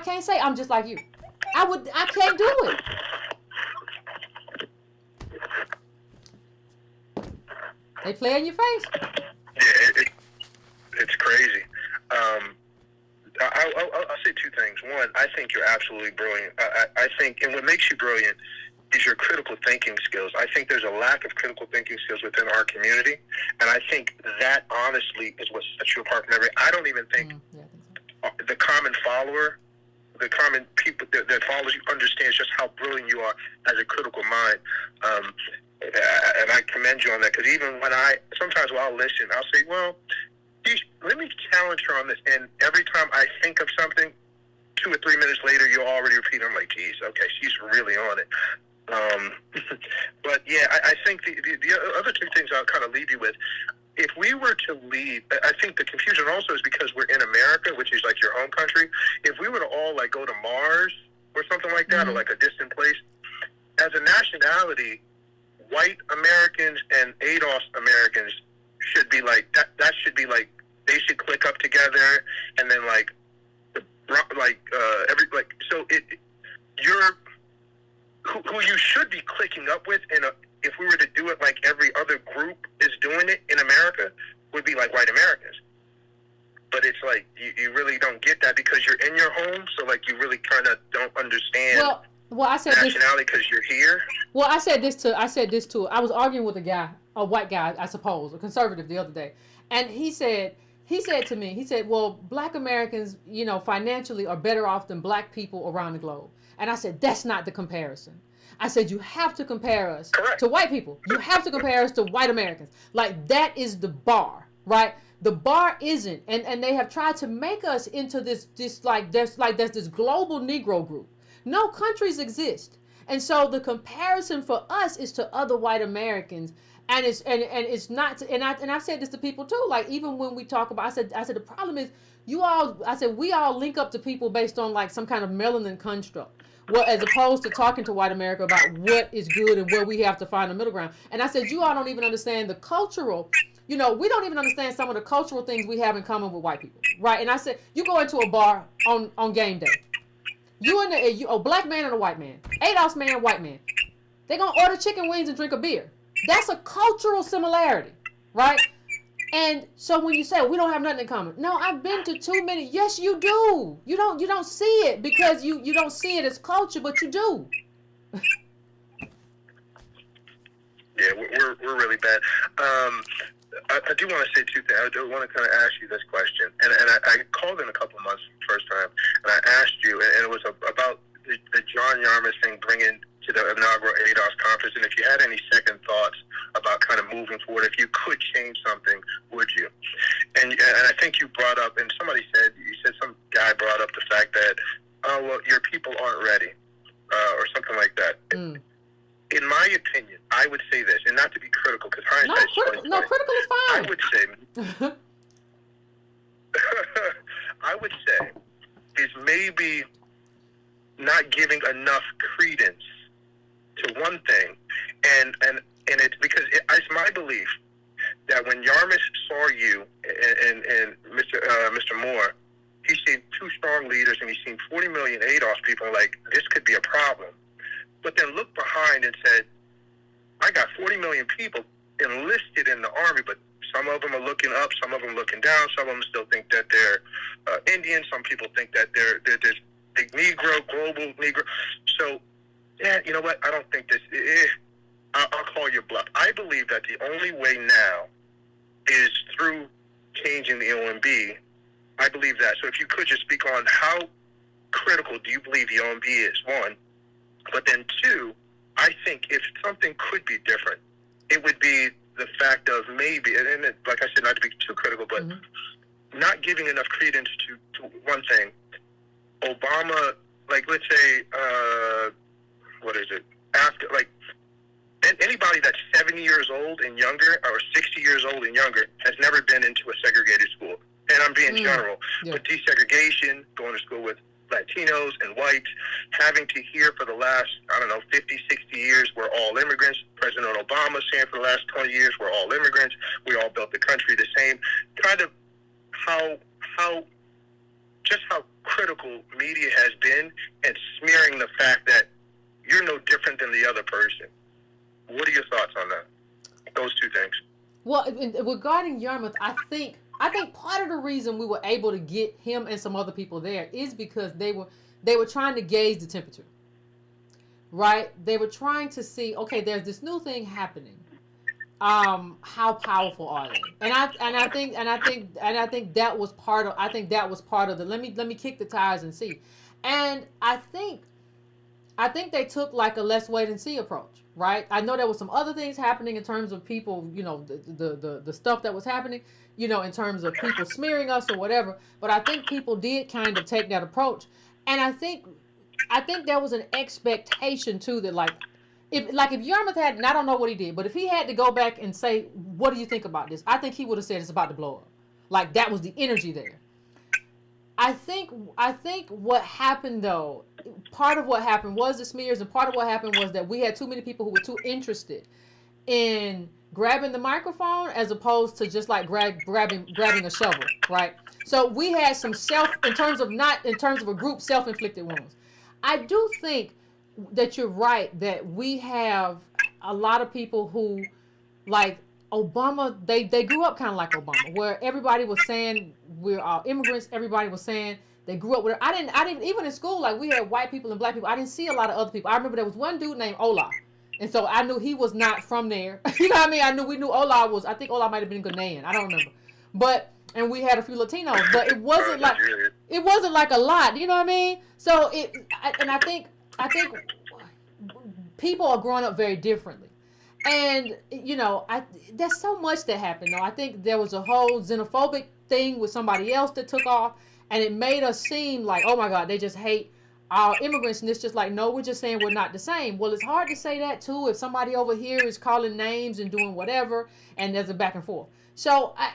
Speaker 1: can't say I'm just like you. I can't do it. They play in your face.
Speaker 3: Yeah, it's crazy. I'll say two things. One, I think you're absolutely brilliant. I think, and what makes you brilliant is your critical thinking skills. I think there's a lack of critical thinking skills within our community, and I think that honestly is what sets you apart from everybody. I don't even think the common follower, the common people that follows you understands just how brilliant you are as a critical mind. And I commend you on that, because even when sometimes I'll listen, I'll say, well, let me challenge her on this. And every time I think of something, 2 or 3 minutes later, you'll already repeat. I'm like, geez, okay, she's really on it. But yeah, I think the other two things I'll kind of leave you with, if we were to leave, I think the confusion also is because we're in America, which is like your home country. If we were to all like go to Mars or something like that, or like a distant place, as a nationality, white Americans and ADOS Americans should be like that should be like, they should click up together, and then you're who you should be clicking up with. If we were to do it like every other group is doing it in America, would be like white Americans. But it's like you really don't get that because you're in your home, so like you really kind of don't understand.
Speaker 1: Well, I said
Speaker 3: nationality because you're here.
Speaker 1: Well, I said this to. I was arguing with a white guy, I suppose, a conservative, the other day, and he said to me, he said, well, black Americans, you know, financially are better off than black people around the globe. And I said, that's not the comparison. I said, you have to compare us to white people. You have to compare us to white Americans. Like, that is the bar, right? The bar isn't, and they have tried to make us into this there's this global Negro group. No countries exist. And so the comparison for us is to other white Americans, and it's not. And I've said this to people too. Like, even when we talk about, I said the problem is we all link up to people based on like some kind of melanin construct. Well, as opposed to talking to white America about what is good and where we have to find a middle ground. And I said, you all don't even understand the cultural. You know, we don't even understand some of the cultural things we have in common with white people, right? And I said, you go into a bar on game day. A black man and a white man, ADOS man and white man, they're going to order chicken wings and drink a beer. That's a cultural similarity, right? And so when you say we don't have nothing in common, no, I've been to too many. Yes, you do. You don't see it because you don't see it as culture, but you do.
Speaker 3: Yeah, we're really bad. I do want to say two things. I do want to kind of ask you this question, and I called in a couple months first time, and I asked you, and it was about the John Yarmus thing bringing to the inaugural ADOS conference, and if you had any second thoughts about kind of moving forward, if you could change something, would you? And I think you brought up, and some guy brought up the fact that, oh, well, your people aren't ready, or something like that. In my opinion, I would say this, and not to be critical, because hindsight's 20/20.
Speaker 1: No, critical is fine.
Speaker 3: I would say is maybe not giving enough credence to one thing, and it's because it's my belief I got 40 million people enlisted in the Army, but some of them are looking up, some of them looking down, some of them still think that they're Indian, some people think that they're this big Negro, global Negro. So, yeah, you know what? I don't think this, I'll call you bluff. I believe that the only way now is through changing the OMB. I believe that. So if you could just speak on how critical do you believe the OMB is, one, but then two, I think if something could be different, it would be the fact of maybe, and like I said, not to be too critical, but not giving enough credence to one thing. Obama, like, let's say, what is it? After, like, anybody that's 70 years old and younger, or 60 years old and younger, has never been into a segregated school. And I'm being general, but desegregation, going to school with Latinos and whites, having to hear for the last, 50, 60 years, we're all immigrants. President Obama saying for the last 20 years, we're all immigrants. We all built the country the same. Kind of how critical media has been and smearing the fact that you're no different than the other person. What are your thoughts on that? Those two things.
Speaker 1: Well, regarding Yarmouth, I think part of the reason we were able to get him and some other people there is because they were trying to gauge the temperature, right? They were trying to see, okay, there's this new thing happening. How powerful are they? And I think that was part of the let me kick the tires and see. And I think they took like a let's wait and see approach, right? I know there was some other things happening in terms of people, the stuff that was happening, in terms of people smearing us or whatever. But I think people did kind of take that approach. And I think there was an expectation too that if Yarmouth had, and I don't know what he did, but if he had to go back and say, what do you think about this? I think he would have said it's about to blow up. Like, that was the energy there. I think what happened though, part of what happened was the smears, and part of what happened was that we had too many people who were too interested in grabbing the microphone as opposed to just like grabbing a shovel, right? So we had some in terms of a group self-inflicted wounds. I do think that you're right that we have a lot of people who, like Obama, they grew up kind of like Obama, where everybody was saying we're all immigrants. Everybody was saying they grew up with. I didn't even in school, like we had white people and black people. I didn't see a lot of other people. I remember there was one dude named Ola, and so I knew he was not from there. You know what I mean? We knew Ola was. I think Ola might have been Ghanaian. I don't remember, and we had a few Latinos, but it wasn't like a lot. You know what I mean? So I think people are growing up very differently. And, there's so much that happened, though. I think there was a whole xenophobic thing with somebody else that took off, and it made us seem like, oh, my God, they just hate our immigrants. And it's just like, no, we're just saying we're not the same. Well, it's hard to say that, too, if somebody over here is calling names and doing whatever, and there's a back and forth. So, I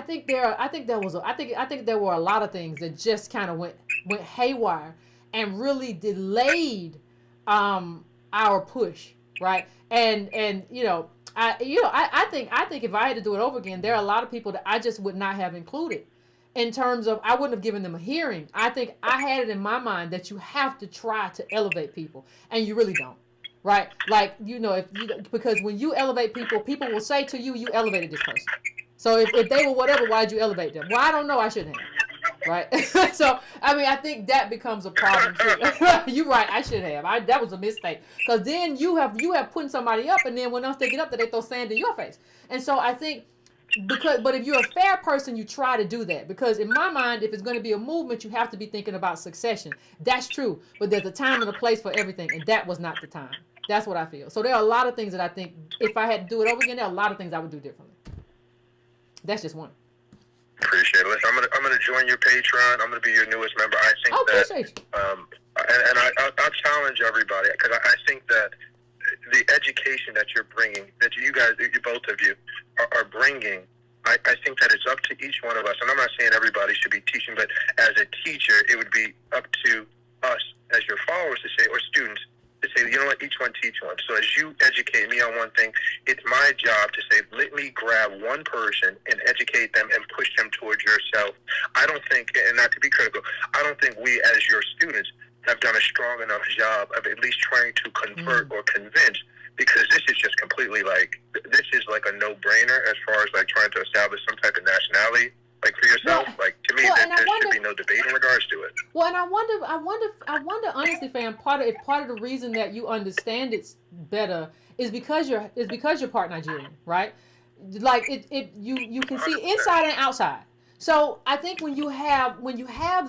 Speaker 1: think there were a lot of things that just kind of went haywire and really delayed our push, right? And I think if I had to do it over again, there are a lot of people that I just would not have included in terms of, I wouldn't have given them a hearing. I think I had it in my mind that you have to try to elevate people, and you really don't, right? Like, because when you elevate people will say to you, you elevated this person. So if they were whatever, why'd you elevate them? Well, I don't know, I shouldn't have. Right. So, I think that becomes a problem too. You're right. I should have. That was a mistake. Because then you have putting somebody up, and then when else they get up there, they throw sand in your face. And so I think but if you're a fair person, you try to do that. Because in my mind, if it's going to be a movement, you have to be thinking about succession. That's true. But there's a time and a place for everything. And that was not the time. That's what I feel. So there are a lot of things that I think if I had to do it over again, there are a lot of things I would do differently. That's just one.
Speaker 3: Appreciate it. Listen, I'm gonna join your Patreon. I'm gonna be your newest member. I think
Speaker 1: appreciate you.
Speaker 3: And I'll challenge everybody, because I think that the education that you're bringing, that you guys, both of you, are bringing, I think that it's up to each one of us. And I'm not saying everybody should be teaching, but as a teacher, it would be up to us as your followers to say, or students, to say, you know what, each one teach one. So as you educate me on one thing, it's my job to say, let me grab one person and educate them and push them towards yourself. I don't think, and not to be critical, I don't think we as your students have done a strong enough job of at least trying to convert or convince, because this is just completely like, this is like a no-brainer as far as like trying to establish some type of nationality, like for yourself.
Speaker 1: Well,
Speaker 3: like to me,
Speaker 1: well,
Speaker 3: there should be no debate in regards to it.
Speaker 1: Well, and I wonder honestly, fam, part of the reason that you understand it better is because you're part Nigerian, right? Like you can see inside and outside. So I think when you have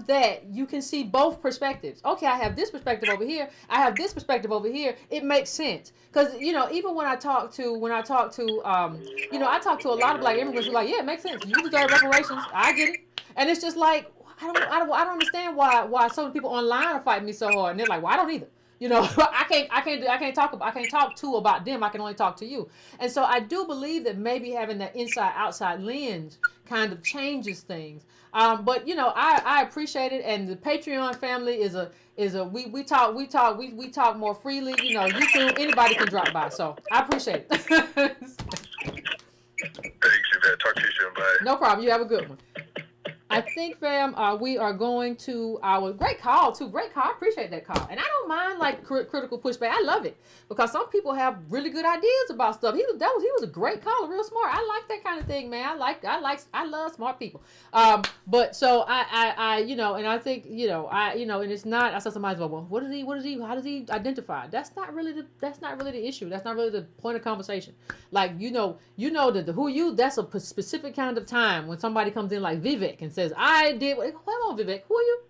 Speaker 1: that, you can see both perspectives. Okay, I have this perspective over here. I have this perspective over here. It makes sense because even when I talk to I talk to a lot of Black immigrants who are like, yeah, it makes sense. You deserve reparations. I get it, and it's just like I don't understand why some people online are fighting me so hard, and they're like, well, I don't either. I can't talk about them. I can only talk to you. And so I do believe that maybe having that inside outside lens kind of changes things. But I appreciate it, and the Patreon family is we talk more freely. YouTube, anybody can drop by. So I appreciate it.
Speaker 3: Thanks, Yvette. Talk to you soon. Bye.
Speaker 1: No problem. You have a good one. I think, fam, we are going to our great call too. Great call. I appreciate that call, and I don't mind like critical pushback. I love it because some people have really good ideas about stuff. He was a great caller, real smart. I like that kind of thing, man. I love smart people. But so I and I think and it's not. I said somebody's well, what is he? How does he identify? That's not really the issue. That's not really the point of conversation. Like that the who you. That's a specific kind of time when somebody comes in like Vivek and says, I did. Hold on, Vivek. Who are you?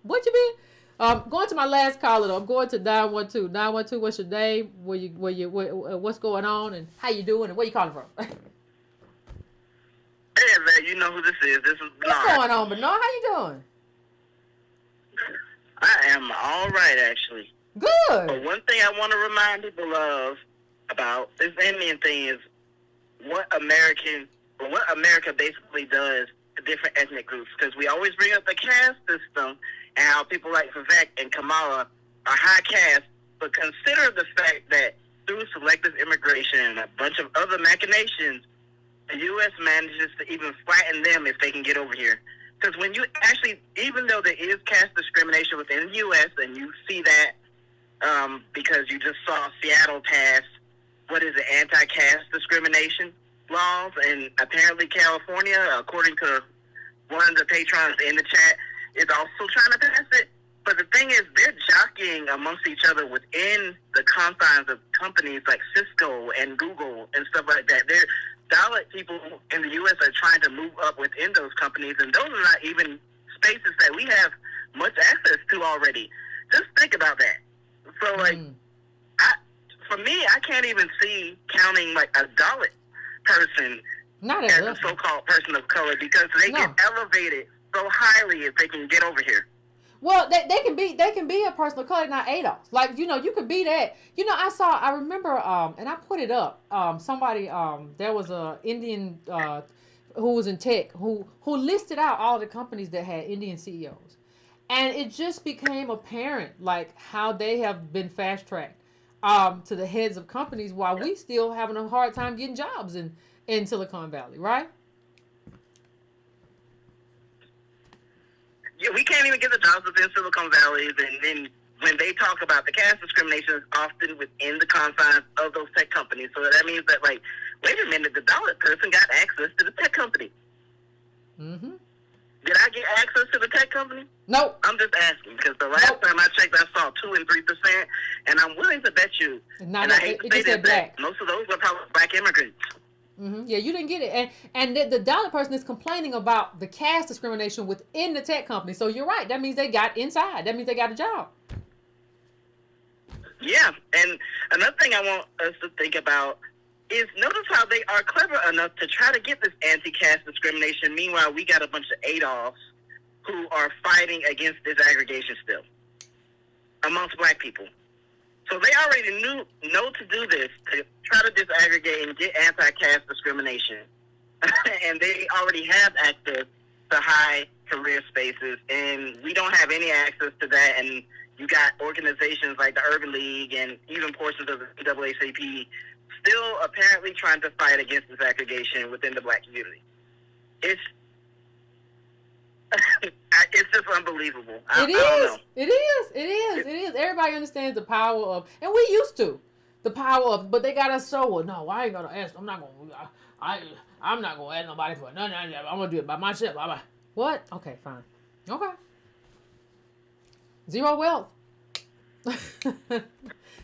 Speaker 1: What you been? Going to my last caller though. I'm going to 912. 912. What's your name? What's going on, and how you doing, and where you calling from?
Speaker 5: Hey, man. You know who this is. This is Bernard.
Speaker 1: What's going on, Bernard? How you doing?
Speaker 5: I am all right, actually.
Speaker 1: Good.
Speaker 5: But one thing I want to remind people about this Indian thing is what America basically does to different ethnic groups, because we always bring up the caste system and how people like Vivek and Kamala are high caste, but consider the fact that through selective immigration and a bunch of other machinations, the U.S. manages to even flatten them if they can get over here. Because when you actually, even though there is caste discrimination within the U.S., and you see that because you just saw Seattle pass, anti-caste discrimination laws, and apparently California, according to one of the patrons in the chat, is also trying to pass it. But the thing is, they're jockeying amongst each other within the confines of companies like Cisco and Google and stuff like that. They're Dalit people in the U.S. are trying to move up within those companies, and those are not even spaces that we have much access to already. Just think about that. So, for me, I can't even see counting like a Dalit person as a so-called person of color, because they get elevated so highly if they can get over here.
Speaker 1: Well, they can be a person of color, not ADOS. Like, you could be that. I remember, and I put it up. Somebody, there was a Indian who was in tech who listed out all the companies that had Indian CEOs, and it just became apparent like how they have been fast tracked to the heads of companies, while we still having a hard time getting jobs in Silicon Valley, right?
Speaker 5: Yeah, we can't even get the jobs within Silicon Valley, and then when they talk about the caste discrimination, it's often within the confines of those tech companies. So that means that, like, wait a minute, the Dalit person got access to the tech company.
Speaker 1: Mm-hmm.
Speaker 5: Did I get access to the tech company?
Speaker 1: Nope.
Speaker 5: I'm just asking, because the last time I checked, I saw 2% and 3%, and I'm willing to bet you, and I hate to say that most of those are probably Black immigrants.
Speaker 1: Mm-hmm. Yeah, you didn't get it, and the Dalit person is complaining about the caste discrimination within the tech company. So you're right. That means they got inside. That means they got a job.
Speaker 5: Yeah, and another thing I want us to think about is notice how they are clever enough to try to get this anti-caste discrimination. Meanwhile, we got a bunch of ADOS who are fighting against disaggregation still amongst Black people. So they already know to do this, to try to disaggregate and get anti-caste discrimination. And they already have access to high career spaces, and we don't have any access to that. And you got organizations like the Urban League and even portions of the NAACP still apparently trying to fight against disaggregation within the Black community. it's just unbelievable.
Speaker 1: It is. Everybody understands the power of, and we used to, the power of, but they got us so, well, no, I ain't gonna ask, I'm not gonna ask nobody for it. No, I'm gonna do it by myself. Bye-bye. What? Okay, fine. Okay. Zero wealth.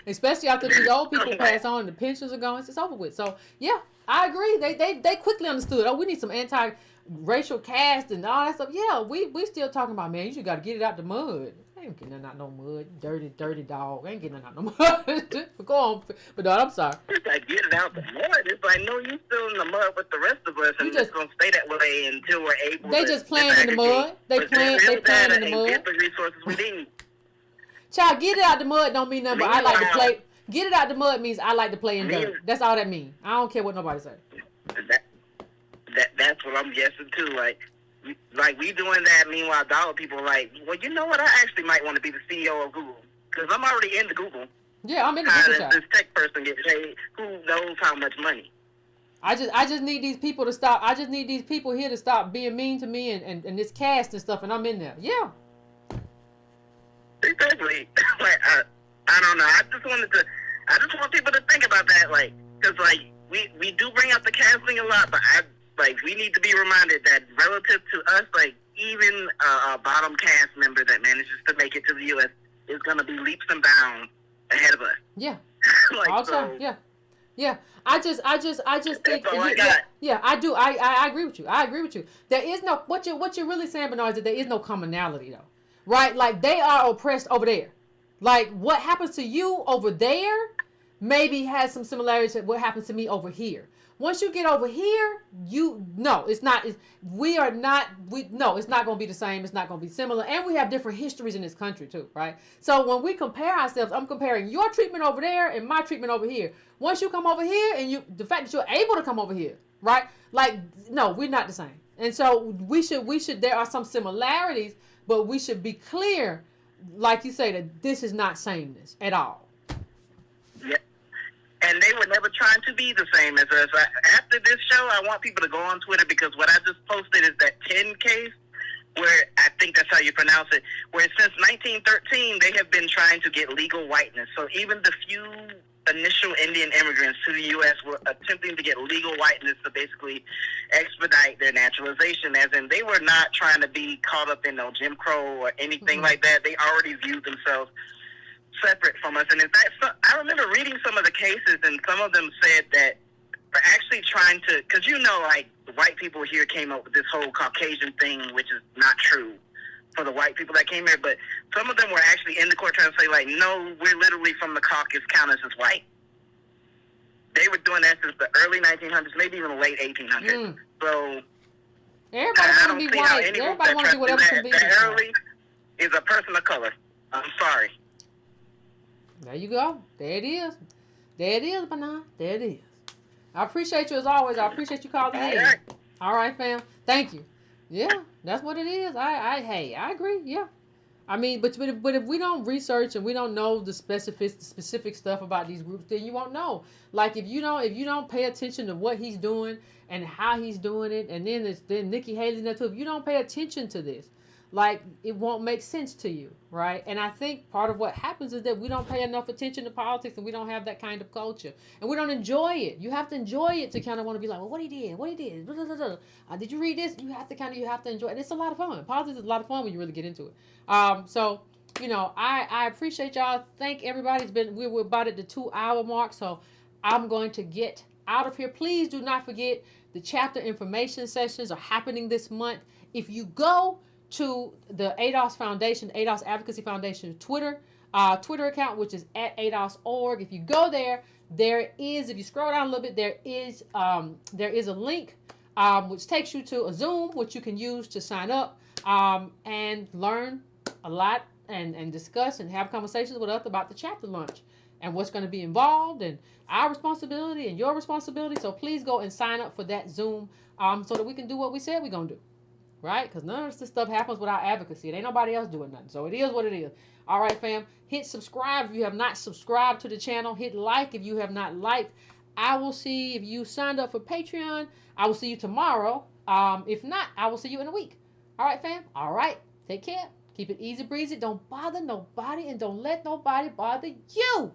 Speaker 1: Especially after these old people pass on and the pensions are gone, it's over with. So, yeah, I agree. They quickly understood, oh, we need some anti-racial caste and all that stuff. Yeah, we still talking about, man, you just got to get it out the mud. I ain't getting nothing out no mud. Dirty dog. I ain't getting nothing out no mud. Go on. But no, I'm sorry.
Speaker 5: It's like, get it out the mud. It's like, no, you still in the mud with the rest of us, and it's going to stay that way until we're able
Speaker 1: They just playing in the mud. They playing in the mud.
Speaker 5: Get the resources we need.
Speaker 1: Child, get it out the mud don't mean nothing, but I like to play. Get it out the mud means I like to play in dirt. That's all that means. I don't care what nobody say.
Speaker 5: That's what I'm guessing too. Like we doing that. Meanwhile, dollar people are like, well, you know what? I actually might want to be the CEO of Google because I'm already into Google.
Speaker 1: Yeah, I'm into
Speaker 5: Google.
Speaker 1: How
Speaker 5: does this tech person get paid? Who knows how much money?
Speaker 1: I just need these people to stop. I just need these people here to stop being mean to me and this caste and stuff, and I'm in there. Yeah.
Speaker 5: Exactly. Like I don't know. I just want people to think about that, like, because like we do bring up the caste thing a lot, but we need to be reminded that relative to us, like even a bottom caste member that manages to make it to the U.S. is gonna be leaps and bounds ahead of us.
Speaker 1: Yeah.
Speaker 5: Like,
Speaker 1: all the time. Yeah. Yeah. I just think.
Speaker 5: That's all I got.
Speaker 1: Yeah, I do. I agree with you. I agree with you. There is no what you're really saying, Bernard, is that there is no commonality though. Right? Like, they are oppressed over there. Like, what happens to you over there maybe has some similarities to what happens to me over here. Once you get over here, it's not going to be the same. It's not going to be similar. And we have different histories in this country, too, right? So when we compare ourselves, I'm comparing your treatment over there and my treatment over here. Once you come over here and the fact that you're able to come over here, right? Like, no, we're not the same. And so we should, there are some similarities, but we should be clear, like you say, that this is not sameness at all.
Speaker 5: Yeah. And they were never trying to be the same as us. After this show, I want people to go on Twitter because what I just posted is that 10 case where I think that's how you pronounce it, where since 1913, they have been trying to get legal whiteness. So even the few initial Indian immigrants to the U.S. were attempting to get legal whiteness to basically expedite their naturalization, as in they were not trying to be caught up in no Jim Crow or anything like that. They already viewed themselves separate from us. And in fact, I remember reading some of the cases, and some of them said that for actually trying to, because like the white people here came up with this whole Caucasian thing, which is not true for the white people that came here, but some of them were actually in the court trying to say, like, no, we're literally from the Caucasus, count us as white. They were doing that since the early 1900s, maybe even the late 1800s. So
Speaker 1: everybody want to be white. Everybody want to do whatever convenient.
Speaker 5: That early is a person of color. I'm sorry.
Speaker 1: There you go. There it is. There it is, Bernard. There it is. I appreciate you as always. I appreciate you calling in.
Speaker 5: Right.
Speaker 1: All right, fam. Thank you. Yeah, that's what it is. I agree. Yeah. I mean, but if we don't research and we don't know the specific stuff about these groups, then you won't know. Like if you don't pay attention to what he's doing and how he's doing it, and then Nikki Haley's there too. If you don't pay attention to this, like, it won't make sense to you, right? And I think part of what happens is that we don't pay enough attention to politics, and we don't have that kind of culture, and we don't enjoy it. You have to enjoy it to kind of want to be like, well, what he did, blah, blah, blah, blah. Did you read this? You have to enjoy it. And it's a lot of fun. Politics is a lot of fun when you really get into it. So I appreciate y'all. Thank everybody. We're about at the 2-hour mark, so I'm going to get out of here. Please do not forget the chapter information sessions are happening this month. If you go to the ADOS Foundation, ADOS Advocacy Foundation Twitter account, which is at ADOS.org. If you go there, if you scroll down a little bit, there is a link which takes you to a Zoom, which you can use to sign up and learn a lot and discuss and have conversations with us about the chapter launch and what's going to be involved and our responsibility and your responsibility. So please go and sign up for that Zoom so that we can do what we said we're going to do. Right? Because none of this stuff happens without advocacy. It ain't nobody else doing nothing. So it is what it is. All right, fam. Hit subscribe if you have not subscribed to the channel. Hit like if you have not liked. I will see if you signed up for Patreon. I will see you tomorrow. If not, I will see you in a week. All right, fam. All right. Take care. Keep it easy breezy. Don't bother nobody and don't let nobody bother you.